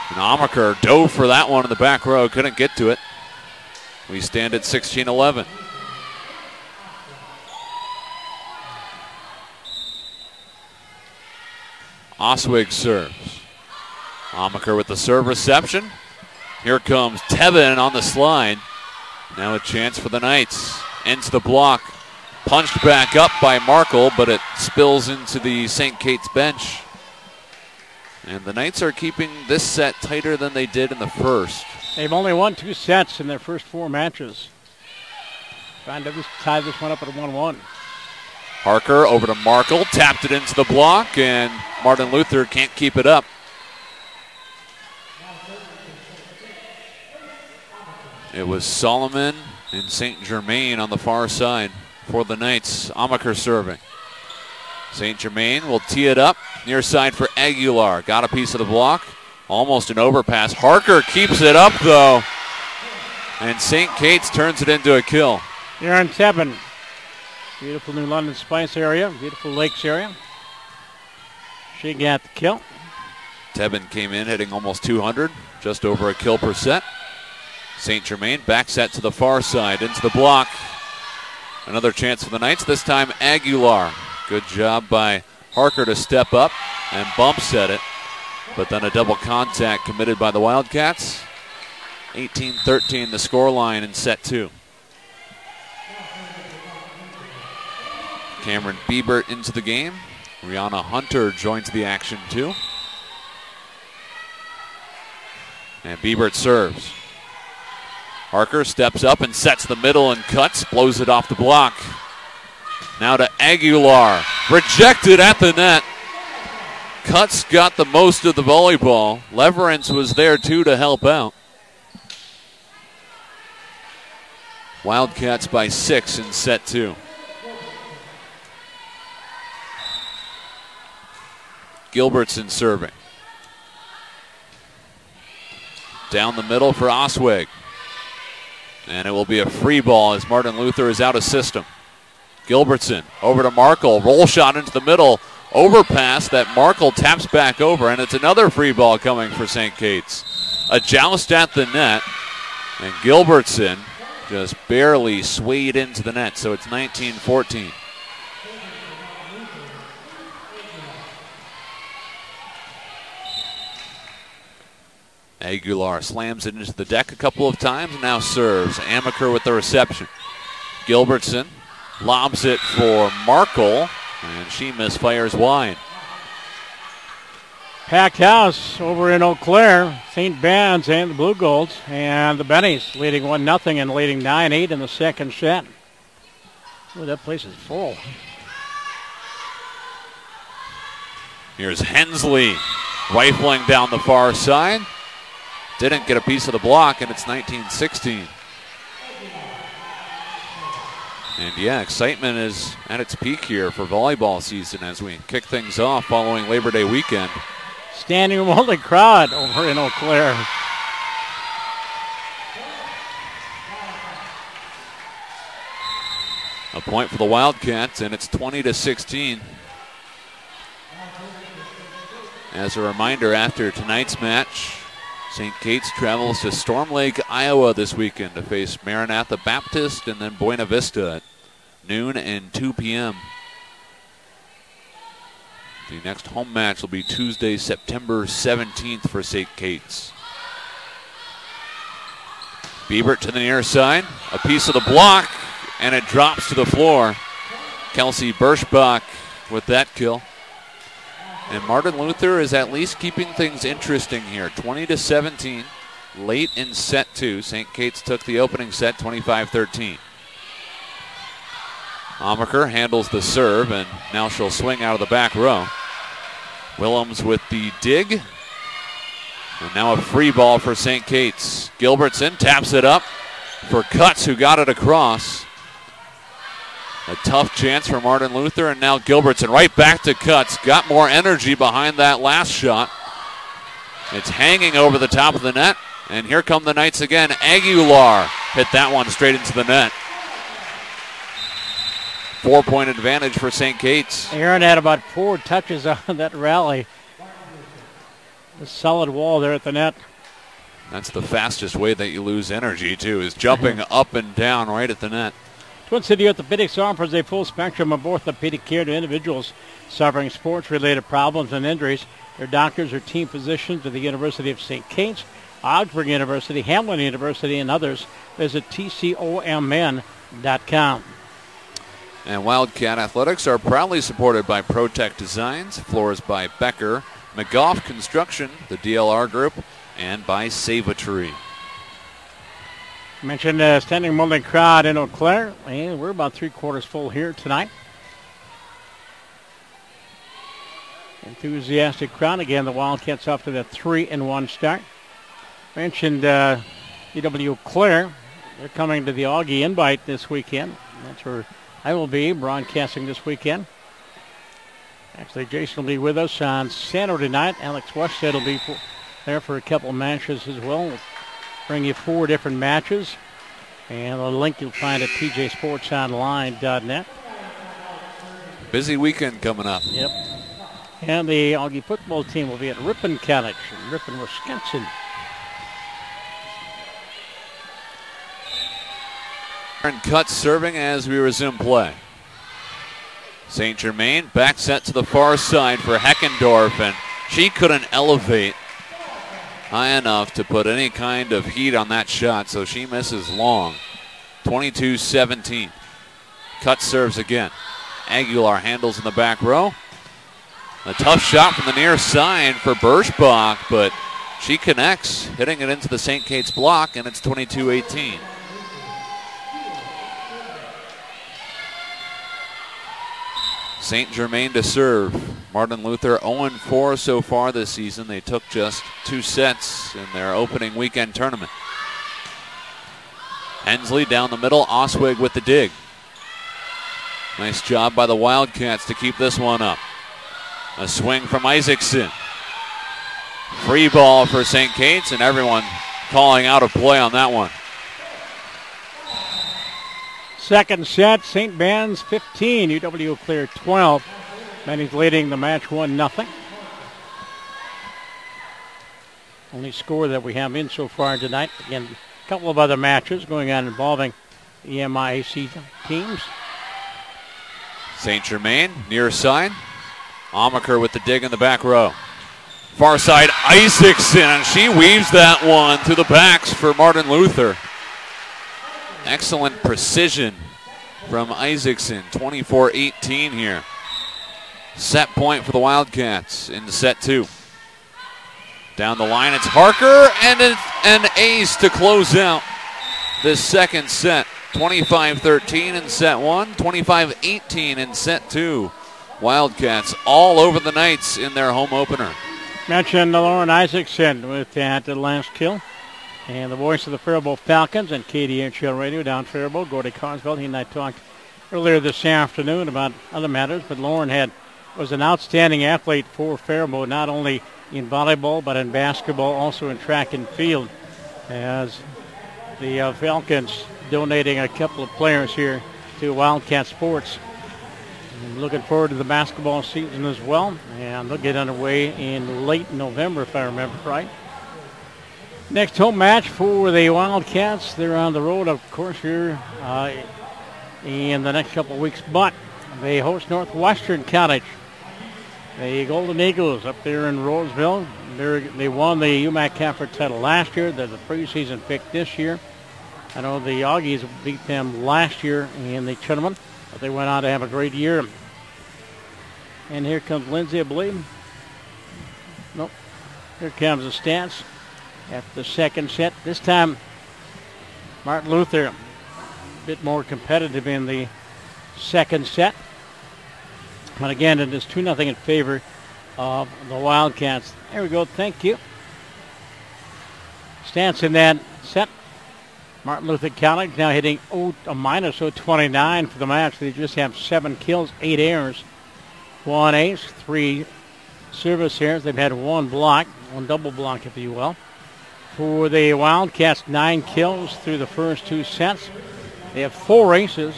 And Amaker dove for that one in the back row, couldn't get to it. We stand at 16-11. Oswig serves. Amaker with the serve reception. Here comes Tevin on the slide. Now a chance for the Knights. Into the block. Punched back up by Markle, but it spills into the St. Kate's bench. And the Knights are keeping this set tighter than they did in the first. They've only won 2 sets in their first 4 matches. Trying to tie this one up at a 1-1. Harker over to Markle, tapped it into the block, and Martin Luther can't keep it up. It was Solomon and St. Germain on the far side for the Knights. Amaker serving. St. Germain will tee it up near side for Aguilar. Got a piece of the block. Almost an overpass. Harker keeps it up though. And St. Kate's turns it into a kill. Aaron Tebben. Beautiful New London Spice area. Beautiful Lakes area. She got the kill. Tebben came in hitting almost 200. Just over a kill per set. St. Germain back set to the far side. Into the block. Another chance for the Knights. This time Aguilar. Good job by Harker to step up and bump set it. But then a double contact committed by the Wildcats. 18-13 the scoreline in set 2. Cameron Biebert into the game. Rihanna Hunter joins the action too. And Biebert serves. Harker steps up and sets the middle and cuts, blows it off the block. Now to Aguilar, rejected at the net. Cuts got the most of the volleyball. Leverance was there too to help out. Wildcats by 6 in set 2. Gilbertson serving. Down the middle for Oswig. And it will be a free ball as Martin Luther is out of system. Gilbertson over to Markle. Roll shot into the middle. Overpass that Markle taps back over. And it's another free ball coming for St. Kate's. A joust at the net. And Gilbertson just barely swayed into the net. So it's 19-14. Aguilar slams it into the deck a couple of times, now serves. Amaker with the reception. Gilbertson lobs it for Markle, and she misfires wide. Packed house over in Eau Claire. St. Ben's and the Blue Golds, and the Bennies leading 1-0 and leading 9-8 in the second set. Ooh, that place is full. Here's Hensley rifling down the far side. Didn't get a piece of the block, and it's 19-16. And yeah, excitement is at its peak here for volleyball season as we kick things off following Labor Day weekend. Standing room only crowd over in Eau Claire. A point for the Wildcats, and it's 20-16. As a reminder, after tonight's match, St. Kate's travels to Storm Lake, Iowa this weekend to face Maranatha Baptist and then Buena Vista at noon and 2 p.m. The next home match will be Tuesday, September 17th for St. Kate's. Biebert to the near side, a piece of the block, and it drops to the floor. Kelsey Birschbach with that kill. And Martin Luther is at least keeping things interesting here. 20-17, late in set 2. St. Kate's took the opening set 25-13. Amaker handles the serve, and now she'll swing out of the back row. Willems with the dig. And now a free ball for St. Kate's. Gilbertson taps it up for Cutts, who got it across. A tough chance for Martin Luther, and now Gilbertson right back to Cutts. Got more energy behind that last shot. It's hanging over the top of the net, and here come the Knights again. Aguilar hit that one straight into the net. 4-point advantage for St. Kate's. Aaron had about 4 touches on that rally. A solid wall there at the net. That's the fastest way that you lose energy, too, is jumping up and down right at the net. Twin City Orthopedics offers a full spectrum of orthopedic care to individuals suffering sports-related problems and injuries. Their doctors are team physicians at the University of St. Kate's, Augsburg University, Hamline University, and others. Visit tcomn.com. And Wildcat Athletics are proudly supported by ProTech Designs, Floors by Becker, McGough Construction, the DLR Group, and by Save-A-Tree. Mentioned standing room only crowd in Eau Claire, and we're about 3/4 full here tonight. Enthusiastic crowd. Again, the Wildcats off to that 3-1 start. Mentioned UW Eau Claire. They're coming to the Augie Invite this weekend. That's where I will be broadcasting this weekend. Actually, Jason will be with us on Saturday night. Alex Westhead will be there for a couple of matches as well. We'll bring you 4 different matches. And the link you'll find at tjsportsonline.net. Busy weekend coming up. Yep. And the Augie football team will be at Ripon College in Ripon, Wisconsin. And Cutts serving as we resume play. St. Germain back set to the far side for Heckendorf, and she couldn't elevate high enough to put any kind of heat on that shot, so she misses long. 22-17. Cutts serves again. Aguilar handles in the back row. A tough shot from the near side for Birschbach, but she connects, hitting it into the St. Kate's block, and it's 22-18. St. Germain to serve. Martin Luther 0-4 so far this season. They took just 2 sets in their opening weekend tournament. Hensley down the middle. Oswig with the dig. Nice job by the Wildcats to keep this one up. A swing from Isaacson. Free ball for St. Kate's, and everyone calling out of play on that one. Second set, St. Ben's 15, UW Eau Claire 12. Benny's leading the match 1-0. Only score that we have in so far tonight. Again, a couple of other matches going on involving the MIAC teams. St. Germain, near side. Amaker with the dig in the back row. Far side, Isaacson, and she weaves that one through the backs for Martin Luther. Excellent precision from Isaacson. 24-18 here. Set point for the Wildcats in set 2. Down the line, it's Harker, and an ace to close out this second set. 25-13 in set 1, 25-18 in set 2. Wildcats all over the Knights in their home opener. Mentioned Lauren Isaacson with that last kill. And the voice of the Faribault Falcons and KDHL Radio down Faribault, Gordy Carswell. He and I talked earlier this afternoon about other matters, but Lauren was an outstanding athlete for Faribault, not only in volleyball but in basketball, also in track and field, as the Falcons donating a couple of players here to Wildcat Sports. I'm looking forward to the basketball season as well, and they'll get underway in late November, if I remember right. Next home match for the Wildcats. They're on the road, of course, here in the next couple of weeks, but they host Northwestern College. The Golden Eagles up there in Roseville. They won the UMAC Conference title last year. They're the preseason pick this year. I know the Augies beat them last year in the tournament, but they went on to have a great year. And here comes Lindsay, I believe. Nope. Here comes the stats after the second set. This time, Martin Luther a bit more competitive in the second set. But again, it is 2-0 in favor of the Wildcats. There we go. Thank you. Stats in that set. Martin Luther College now hitting a minus 029 for the match. They just have 7 kills, 8 errors, 1 ace, 3 service errors. They've had 1 block, 1 double block, if you will. For the Wildcats, 9 kills through the first 2 sets. They have 4 aces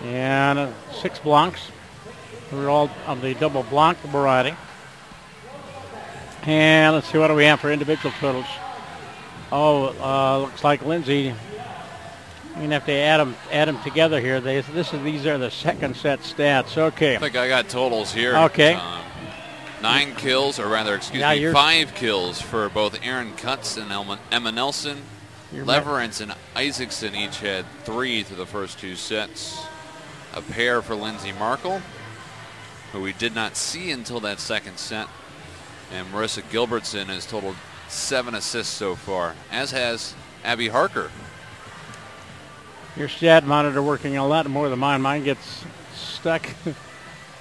and 6 blocks. They're all of the double block variety. And let's see, what do we have for individual totals? Looks like Lindsay. You're gonna have to add them together here. These are the second set stats. Okay. I think I got totals here. Okay. 9 kills, or rather, excuse me, 5 kills for both Aaron Cutts and Emma Nelson. Leverance and Isaacson each had 3 through the first 2 sets. A pair for Lindsay Markle, who we did not see until that second set. And Marissa Gilbertson has totaled 7 assists so far, as has Abby Harker. Your stat monitor working a lot more than mine. Mine gets stuck.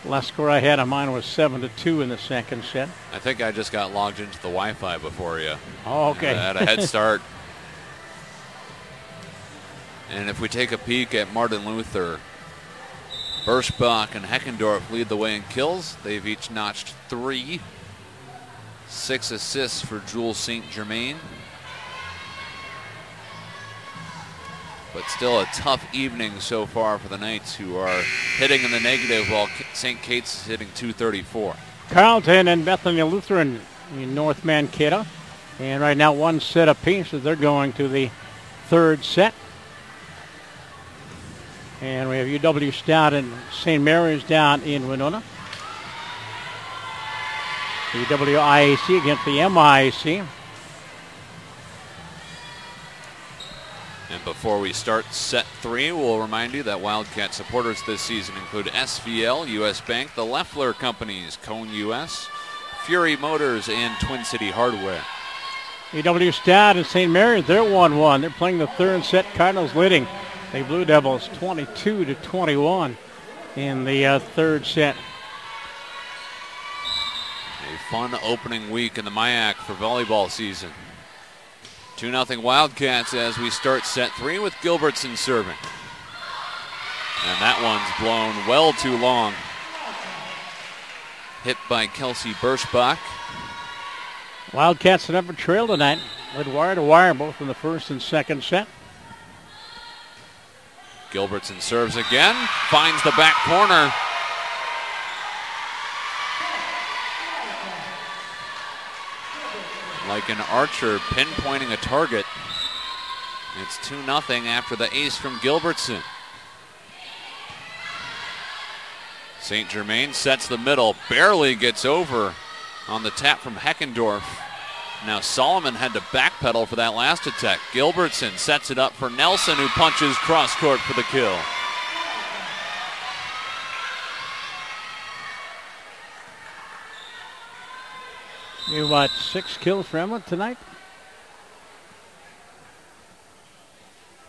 Last score I had on mine was 7-2 in the second set. I think I just got logged into the Wi-Fi before you. Oh, okay. I had a head start. And if we take a peek at Martin Luther, Birschbach and Heckendorf lead the way in kills. They've each notched 3. 6 assists for Jules St. Germain. But still a tough evening so far for the Knights, who are hitting in the negative while St. Kate's is hitting .234. Carleton and Bethany Lutheran in North Mankato. And right now 1 set apiece as they're going to the third set. And we have UW Stout and St. Mary's down in Winona. The WIAC against the MIAC. And before we start set 3, we'll remind you that Wildcat supporters this season include SVL, US Bank, the Leffler Companies, Cone US, Fury Motors, and Twin City Hardware. UW Stout and St. Mary's, they're 1-1. They're playing the third set. Cardinals leading the Blue Devils 22-21 in the third set. A fun opening week in the MIAC for volleyball season. 2-0 Wildcats as we start set 3 with Gilbertson serving. And that one's blown well too long. Hit by Kelsey Birschbach. Wildcats never trailed tonight. Led wire to wire both in the first and second set. Gilbertson serves again, finds the back corner. Like an archer pinpointing a target. It's 2-0 after the ace from Gilbertson. St. Germain sets the middle, barely gets over on the tap from Heckendorf. Now Solomon had to backpedal for that last attack. Gilbertson sets it up for Nelson, who punches cross court for the kill. You watched 6 kills for Emma tonight?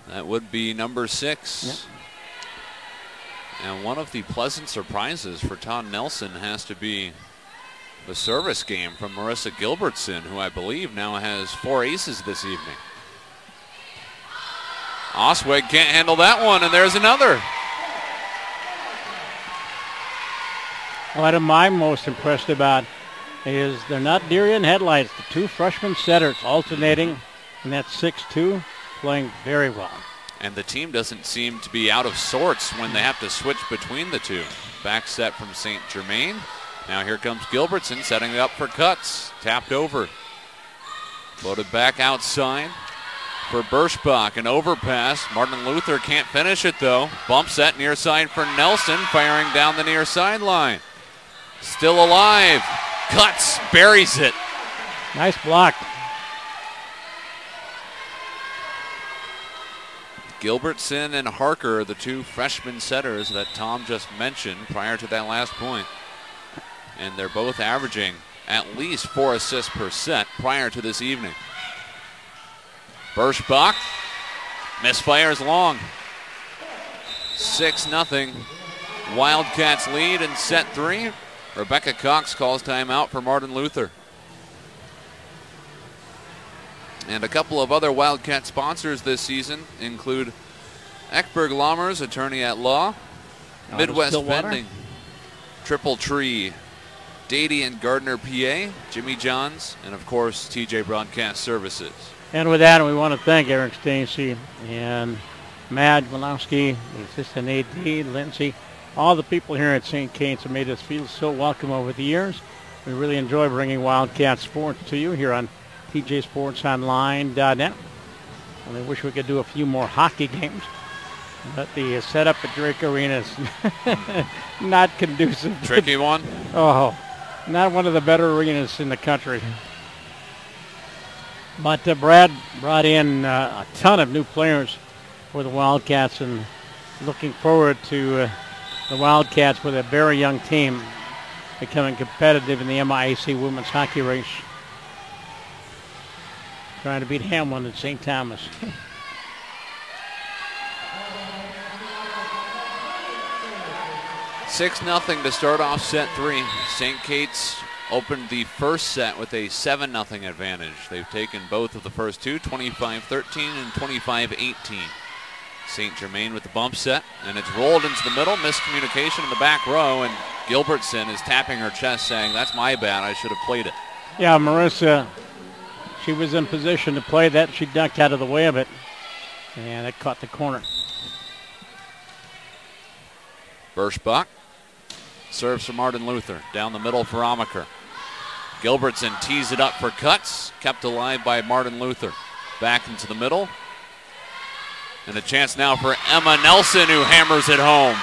That would be number 6. Yep. And one of the pleasant surprises for Todd Nelson has to be the service game from Marissa Gilbertson, who I believe now has 4 aces this evening. Osweg can't handle that one, and there's another. What am I most impressed about is they're not deer in headlights. The 2 freshman setters alternating in that 6-2, playing very well. And the team doesn't seem to be out of sorts when they have to switch between the two. Back set from St. Germain. Now here comes Gilbertson setting it up for Cuts. Tapped over. Floated back outside for Birschbach. An overpass. Martin Luther can't finish it though. Bump set near side for Nelson. Firing down the near sideline. Still alive. Cuts. Buries it. Nice block. Gilbertson and Harker, the two freshman setters that Tom just mentioned prior to that last point. And they're both averaging at least 4 assists per set prior to this evening. Birschbach misfires long. 6-0. Wildcats lead in set 3. Rebecca Cox calls timeout for Martin Luther. And a couple of other Wildcat sponsors this season include Eckberg Lammers, attorney at law, Midwest Vending, Triple Tree, Dady and Gardner, PA, Jimmy Johns, and of course TJ Broadcast Services. And with that, we want to thank Eric Stacy and Matt Walowski, the assistant AD, Lindsay, all the people here at St. Kate's have made us feel so welcome over the years. We really enjoy bringing Wildcat sports to you here on TJSportsOnline.net. And I wish we could do a few more hockey games, but the setup at Drake Arena is not conducive. Tricky one? Oh, not one of the better arenas in the country. But Brad brought in a ton of new players for the Wildcats, and looking forward to the Wildcats with a very young team becoming competitive in the MIAC women's hockey race. Trying to beat Hamlin and St. Thomas. Six 0 to start off set 3. St. Kate's opened the first set with a 7-0 advantage. They've taken both of the first two, 25-13 and 25-18. St. Germain with the bump set, and it's rolled into the middle. Miscommunication in the back row, and Gilbertson is tapping her chest saying, "That's my bad, I should have played it." Yeah, Marissa, she was in position to play that. She ducked out of the way of it, and it caught the corner. Birschbach serves for Martin Luther. Down the middle for Amaker. Gilbertson tees it up for Cuts. Kept alive by Martin Luther. Back into the middle. And a chance now for Emma Nelson, who hammers it home.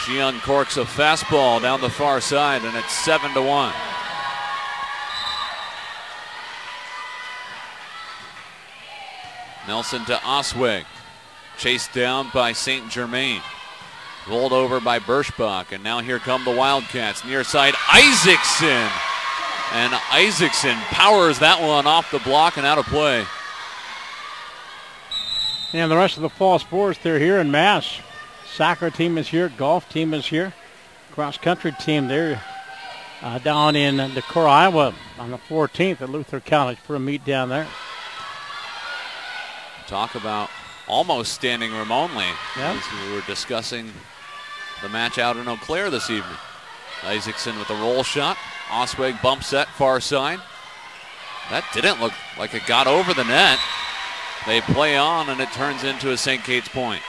She uncorks a fastball down the far side, and it's 7-1. Nelson to Osweg. Chased down by St. Germain. Rolled over by Birschbach, and now here come the Wildcats. Near side, Isaacson. And Isaacson powers that one off the block and out of play. And the rest of the fall sports, they're here in Mass. Soccer team is here. Golf team is here. Cross country team, they're down in Decorah, Iowa on the 14th at Luther College for a meet down there. Talk about almost standing room only. Yep. As we were discussing the match out in Eau Claire this evening. Isaacson with a roll shot. Osweg bump set far side. That didn't look like it got over the net. They play on, and it turns into a St. Kate's point.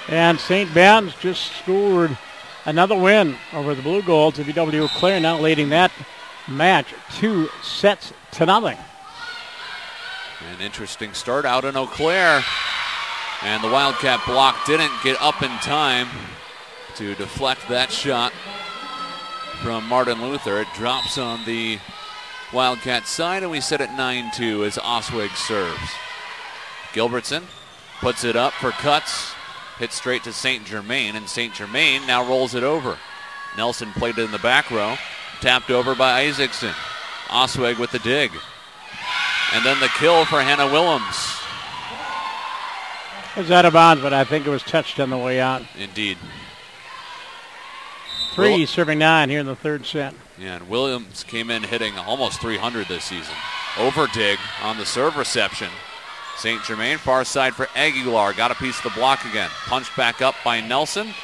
And St. Ben's just scored another win over the Blue Golds of UW Eau Claire, now leading that match 2-0. An interesting start out in Eau Claire. And the Wildcat block didn't get up in time to deflect that shot from Martin Luther. It drops on the Wildcat side, and we sit at 9-2 as Osweg serves. Gilbertson puts it up for Cuts. Hit straight to St. Germain, and St. Germain now rolls it over. Nelson played it in the back row. Tapped over by Isaacson. Osweg with the dig. And then the kill for Hannah Willems. It was out of bounds, but I think it was touched on the way out. Indeed. 3 serving 9 here in the third set. Yeah, and Williams came in hitting almost 300 this season. Over dig on the serve reception. St. Germain, far side for Aguilar. Got a piece of the block again. Punched back up by Nelson.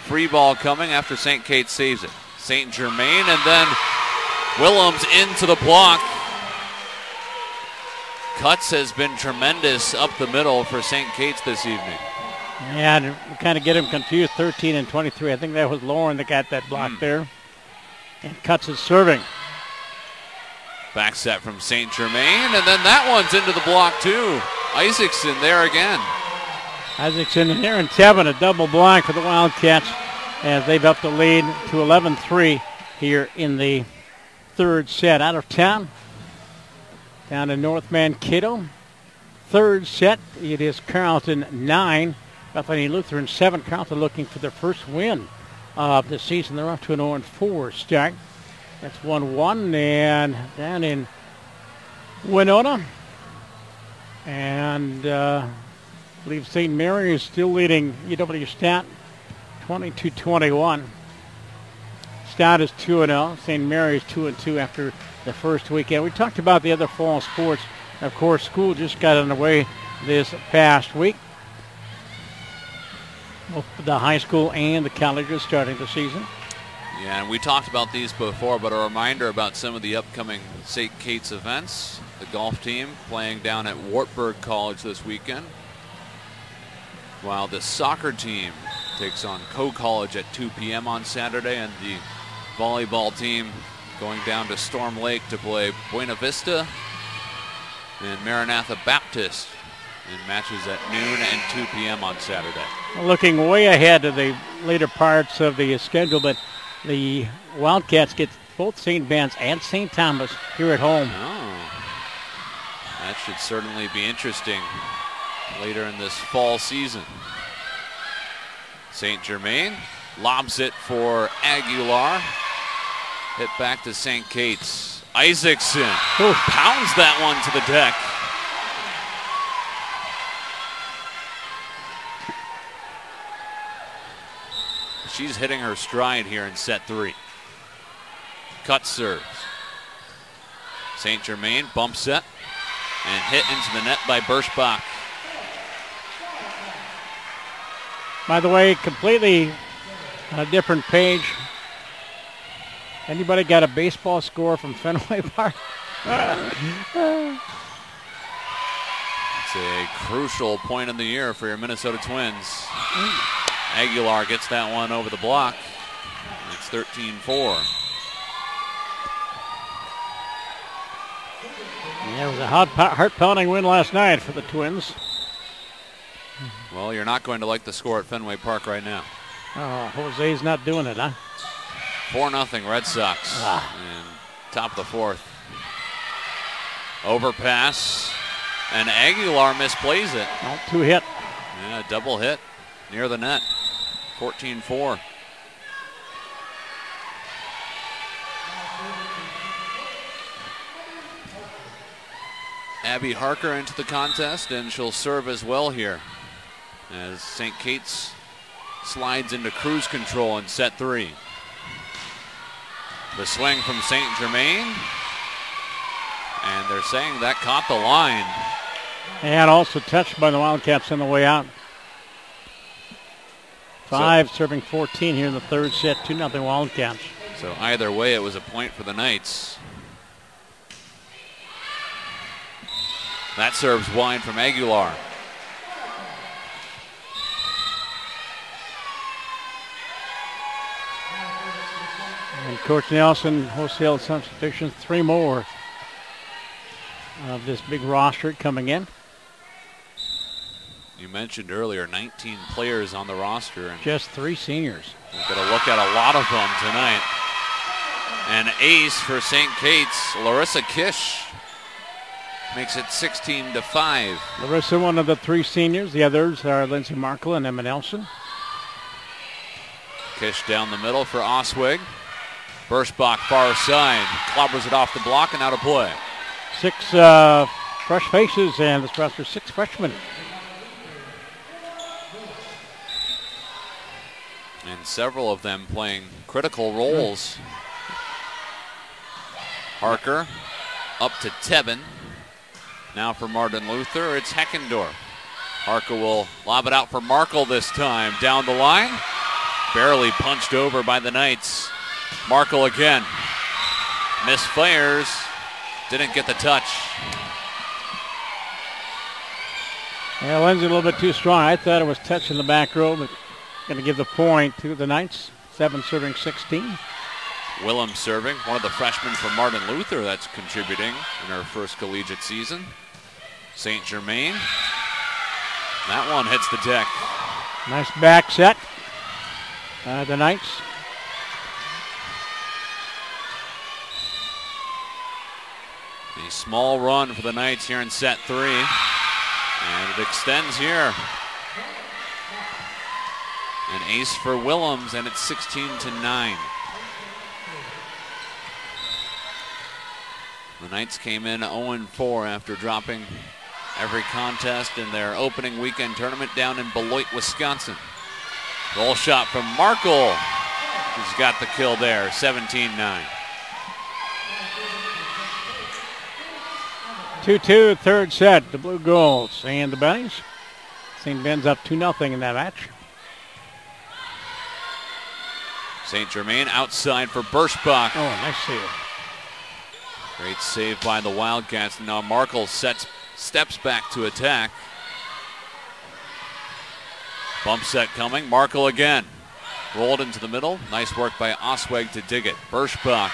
Free ball coming after St. Kate saves it. St. Germain, and then Willems into the block. Cutts has been tremendous up the middle for St. Kate's this evening. And we kind of get him confused, 13 and 23. I think that was Lauren that got that block there. And Cutts is serving. Back set from St. Germain, and then that one's into the block too. Isaacson there again. Isaacson and Aaron Tevin, a double block for the Wildcats as they've upped the lead to 11-3 here in the third set. Out of town, down to North Mankato. Third set, it is Carleton 9, Bethany Lutheran 7. Carleton looking for their first win of the season. They're off to an 0-4 start. That's 1-1, and down in Winona. And I believe St. Mary is still leading UW Stat 22-21. Stat is 2-0. St. Mary is 2-2 after the first weekend. We talked about the other fall sports. Of course, school just got underway this past week. Both the high school and the colleges starting the season. Yeah, and we talked about these before, but a reminder about some of the upcoming St. Kate's events. The golf team playing down at Wartburg College this weekend, while the soccer team takes on Co-College at 2 p.m. on Saturday, and the volleyball team going down to Storm Lake to play Buena Vista and Maranatha Baptist in matches at noon and 2 p.m. on Saturday. Looking way ahead to the later parts of the schedule, but the Wildcats get both St. Ben's and St. Thomas here at home. Oh, that should certainly be interesting later in this fall season. St. Germain lobs it for Aguilar. Hit back to St. Kate's. Isaacson pounds that one to the deck. She's hitting her stride here in set 3. Cut serves. St. Germain bump set and hit into the net by Birschbach. By the way, completely on a different page. Anybody got a baseball score from Fenway Park? It's a crucial point in the year for your Minnesota Twins. Aguilar gets that one over the block. It's 13-4. Yeah, it was a heart-pounding win last night for the Twins. Well, you're not going to like the score at Fenway Park right now. Oh, Jose's not doing it, huh? 4-0 Red Sox in top of the fourth. Overpass, and Aguilar misplays it. Oh, 2 hit. Yeah, double hit near the net. 14-4. Abby Harker into the contest, and she'll serve as well here as St. Kate's slides into cruise control in set 3. The swing from St. Germain, and they're saying that caught the line. And also touched by the Wildcats on the way out. 5 serving 14 here in the third set, 2-0 Wildcats. So either way, it was a point for the Knights. That serves wide from Aguilar. And Coach Nelson, wholesale substitutions, 3 more of this big roster coming in. You mentioned earlier 19 players on the roster. And just 3 seniors. We're going to look at a lot of them tonight. An ace for St. Kate's, Larissa Kish, makes it 16-5. Larissa, one of the 3 seniors. The others are Lindsay Markle and Emma Nelson. Kish down the middle for Osweg. Birschbach far side, clobbers it off the block and out of play. 6 fresh faces, and this roster 6 freshmen. And several of them playing critical roles. Harker up to Tebben. Now for Martin Luther, it's Heckendorf. Harker will lob it out for Markle this time. Down the line, barely punched over by the Knights. Markle again. Misfires, didn't get the touch. Yeah, Lindsay a little bit too strong. I thought it was touching the back row, but going to give the point to the Knights. 7 serving 16. Willems serving, one of the freshmen from Martin Luther that's contributing in her first collegiate season. St. Germain. That one hits the deck. Nice back set by the Knights. A small run for the Knights here in set 3. And it extends here. An ace for Willems, and it's 16-9. The Knights came in 0-4 after dropping every contest in their opening weekend tournament down in Beloit, Wisconsin. Goal shot from Markle, who's got the kill there, 17-9. 2-2, third set, the Blue Goals and the Bennies. St. Ben's up 2-0 in that match. St. Germain outside for Birschbach. Oh, nice save. Great save by the Wildcats. Now Markle steps back to attack. Bump set coming. Markle again. Rolled into the middle. Nice work by Osweg to dig it. Birschbach.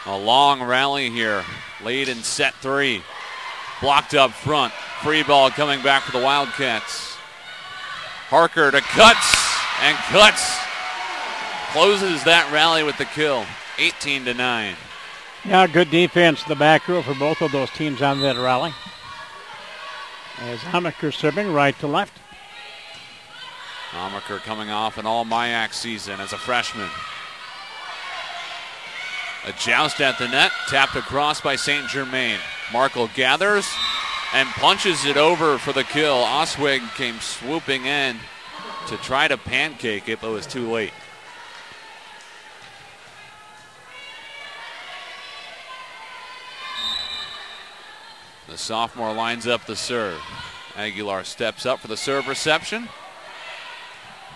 A long rally here. Late in set 3. Blocked up front. Free ball coming back for the Wildcats. Harker to Cuts, and Cuts closes that rally with the kill, 18-9. Yeah, good defense in the back row for both of those teams on that rally. As Hammaker serving right to left. Hammaker coming off an all MIAC season as a freshman. A joust at the net, tapped across by St. Germain. Markle gathers and punches it over for the kill. Osweg came swooping in to try to pancake it, but was too late. The sophomore lines up the serve. Aguilar steps up for the serve reception.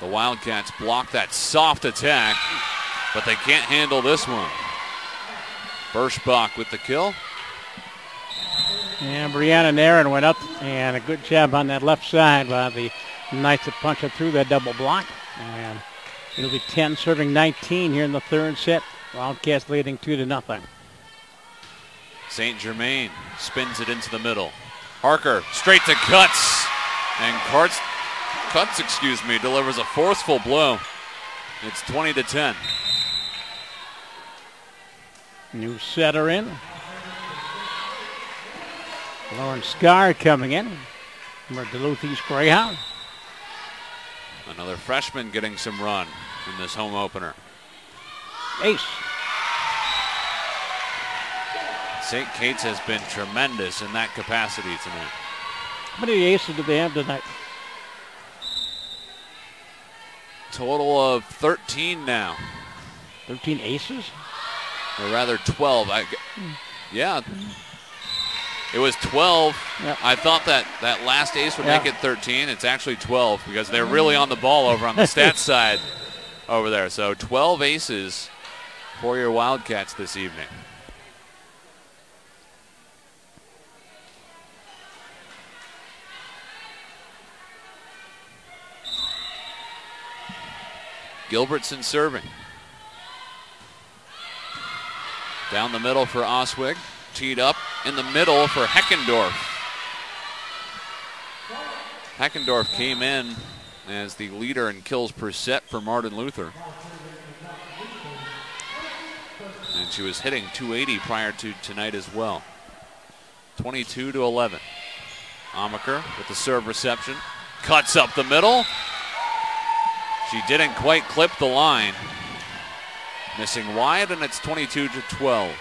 The Wildcats block that soft attack, but they can't handle this one. Birschbach with the kill. And Brianna Nairn went up, and a good job on that left side by the Knights to punch it through that double block. And it'll be 10 serving 19 here in the third set. Wildcats leading 2-0. St. Germain spins it into the middle. Harker straight to Cuts. And Cuts, delivers a forceful blow. It's 20-10. New setter in. Lauren Scar coming in from Duluth East Greyhound. Another freshman getting some run in this home opener. Ace. St. Kate's has been tremendous in that capacity tonight. How many aces do they have tonight? Total of 13 now. 13 aces? Or rather 12. Yeah. It was 12. Yep. I thought that last ace would make it 13. It's actually 12 because they're really on the ball over on the stats side over there. So 12 aces for your Wildcats this evening. Gilbertson serving. Down the middle for Osweg. Teed up in the middle for Heckendorf. Heckendorf came in as the leader in kills per set for Martin Luther. And she was hitting .280 prior to tonight as well. 22-11. Amaker with the serve reception. Cuts up the middle. She didn't quite clip the line. Missing wide, and it's 22-12.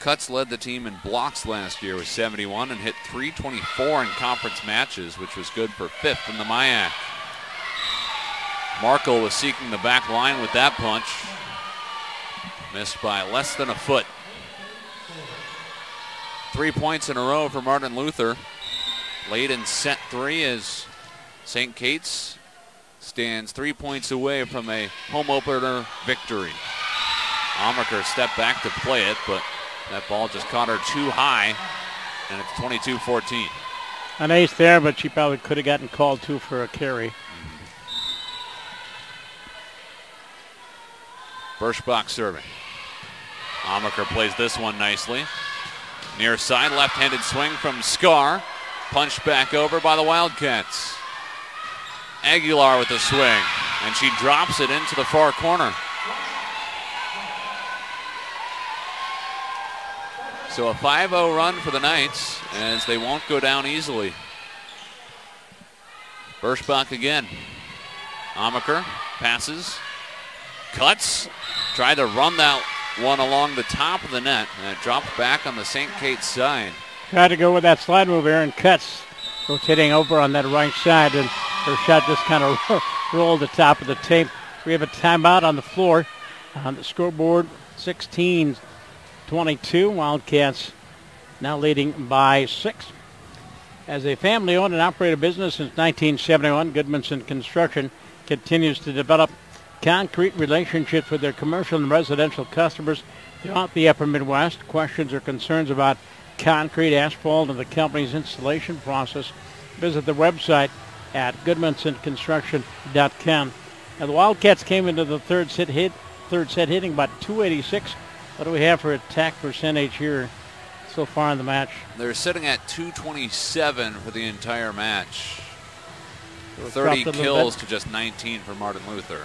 Cuts led the team in blocks last year with 71 and hit .324 in conference matches, which was good for 5th in the MIAC. Markle was seeking the back line with that punch. Missed by less than a foot. 3 points in a row for Martin Luther. Late in set 3 as St. Kate's stands 3 points away from a home opener victory. Amaker stepped back to play it, but that ball just caught her too high, and it's 22-14. An ace there, but she probably could have gotten called too for a carry. Birschbach serving. Amaker plays this one nicely. Near side, left-handed swing from Scar. Punched back over by the Wildcats. Aguilar with the swing, and she drops it into the far corner. So a 5-0 run for the Knights, as they won't go down easily. Birschbach again. Amaker passes, cuts, tried to run that one along the top of the net, and it dropped back on the St. Kate's side. Tried to go with that slide move there, and Cuts rotating over on that right side, and her shot just kind of rolled the top of the tape. We have a timeout on the floor. On the scoreboard, 16-22. Wildcats now leading by 6. As a family-owned and operated business since 1971, Goodmanson Construction continues to develop concrete relationships with their commercial and residential customers throughout the upper Midwest. Questions or concerns about concrete, asphalt, and the company's installation process, visit the website at goodmansonconstruction.com. Now the Wildcats came into the third set hitting about 286. What do we have for attack percentage here so far in the match? They're sitting at 227 for the entire match. So 30 kills to just 19 for Martin Luther.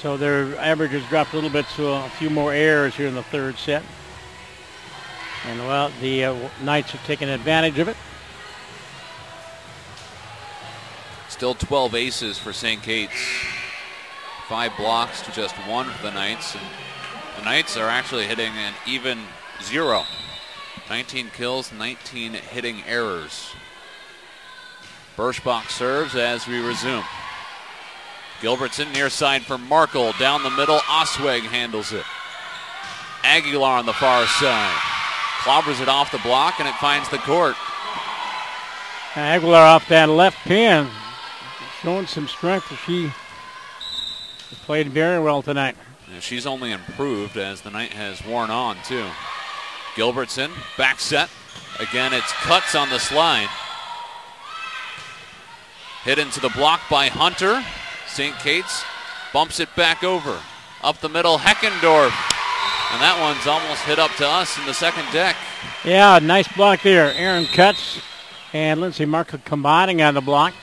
So their average has dropped a little bit, so a few more errors here in the third set. And, well, the Knights are taking advantage of it. Still 12 aces for St. Kate's. 5 blocks to just 1 for the Knights. And the Knights are actually hitting an even 0. 19 kills, 19 hitting errors. Birschbach serves as we resume. Gilbertson near side for Markle. Down the middle, Osweg handles it. Aguilar on the far side. Clobbers it off the block, and it finds the court. Aguilar off that left pin. Showing some strength. She played very well tonight. And she's only improved as the night has worn on, too. Gilbertson, back set. Again, it's Cuts on the slide. Hit into the block by Hunter. St. Kate's bumps it back over. Up the middle, Heckendorf. And that one's almost hit up to us in the second deck. Yeah, nice block there. Aaron Cuts and Lindsay Markle combining on the block.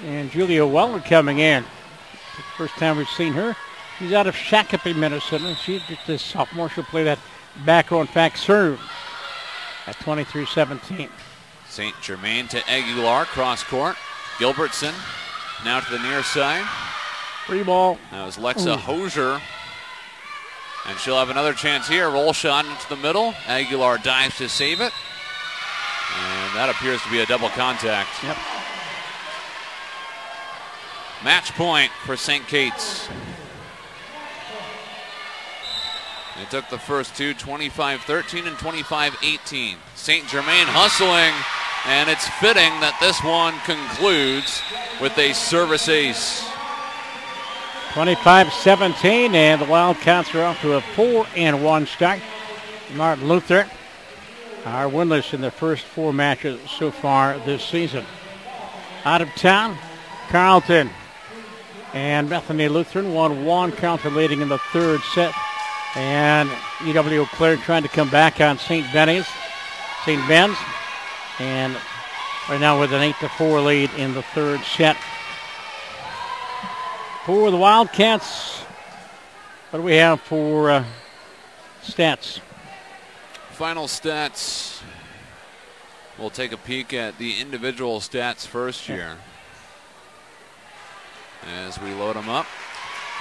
And Julia Weller coming in. The first time we've seen her. She's out of Shakopee, Minnesota. She's just a sophomore. She'll play that back row, in fact, serve at 23-17. St. Germain to Aguilar, cross court. Gilbertson now to the near side. Free ball. That was Lexa Hosier. And she'll have another chance here. Roll shot into the middle. Aguilar dives to save it. And that appears to be a double contact. Yep. Match point for St. Kate's. They took the first two, 25-13 and 25-18. St. Germain hustling, and it's fitting that this one concludes with a service ace. 25-17, and the Wildcats are off to a 4-1 start. Martin Luther are winless in their first 4 matches so far this season. Out of town, Carleton and Bethany Lutheran 1-1. Carleton leading in the third set. And UW Eau Claire trying to come back on St. Ben's. And right now with an 8-4 lead in the third set. For the Wildcats, what do we have for stats? Final stats. We'll take a peek at the individual stats first here as we load them up.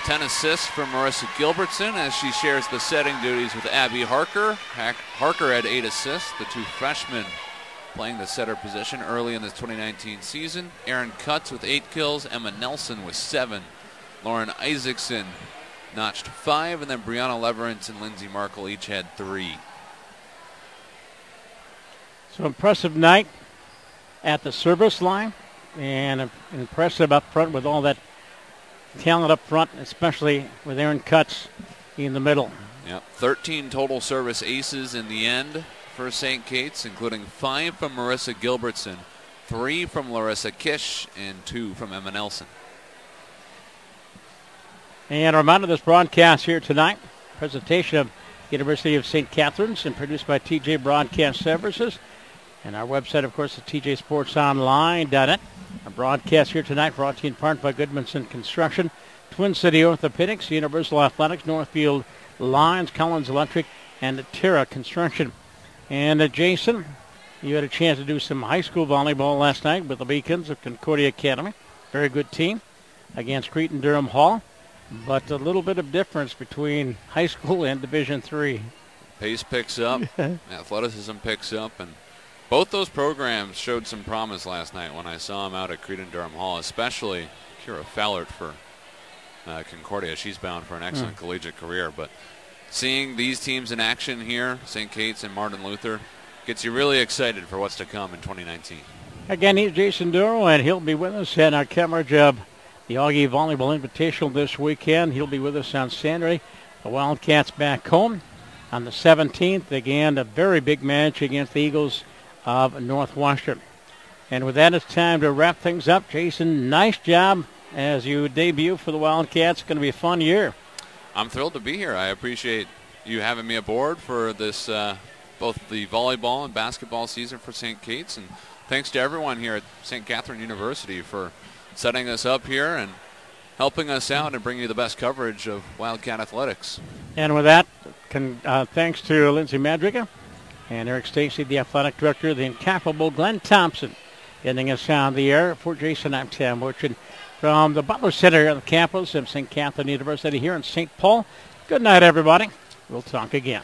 10 assists from Marissa Gilbertson as she shares the setting duties with Abby Harker. Harker had 8 assists, the 2 freshmen playing the setter position early in this 2019 season. Erin Cuts with 8 kills, Emma Nelson with 7. Lauren Isaacson notched 5, and then Brianna Leverance and Lindsay Markle each had 3. So impressive night at the service line, and impressive up front with all that talent up front, especially with Aaron Cutts in the middle. Yep, 13 total service aces in the end for St. Kate's, including 5 from Marissa Gilbertson, 3 from Larissa Kish, and 2 from Emma Nelson. And a reminder of this broadcast here tonight, presentation of University of St. Catharines and produced by TJ Broadcast Services. And our website, of course, is tjsportsonline.net. Our broadcast here tonight brought to you in part by Goodmanson Construction, Twin City Orthopedics, Universal Athletics, Northfield Lions, Collins Electric, and Terra Construction. And Jason, you had a chance to do some high school volleyball last night with the Beacons of Concordia Academy. Very good team against Cretin-Durham Hall, but a little bit of difference between high school and Division III. Pace picks up, athleticism picks up, and both those programs showed some promise last night when I saw them out at Cretin-Durham Hall, especially Kira Fallert for Concordia. She's bound for an excellent collegiate career, but seeing these teams in action here, St. Kate's and Martin Luther, gets you really excited for what's to come in 2019. Again, he's Jason Duro, and he'll be with us in our coverage of the Augie Volleyball Invitational this weekend. He'll be with us on Saturday. The Wildcats back home on the 17th. Again, a very big match against the Eagles of Northwestern. And with that, it's time to wrap things up. Jason, nice job as you debut for the Wildcats. It's going to be a fun year. I'm thrilled to be here. I appreciate you having me aboard for this, both the volleyball and basketball season for St. Kate's. And thanks to everyone here at St. Catherine University for setting us up here and helping us out and bringing you the best coverage of Wildcat athletics. And with that, thanks to Lindsay Madriga and Eric Stacy, the athletic director, the incomparable Glenn Thompson, getting us on the air. For Jason, I'm Tam Orchard from the Butler Center on the campus of St. Catherine University here in St. Paul. Good night, everybody. We'll talk again.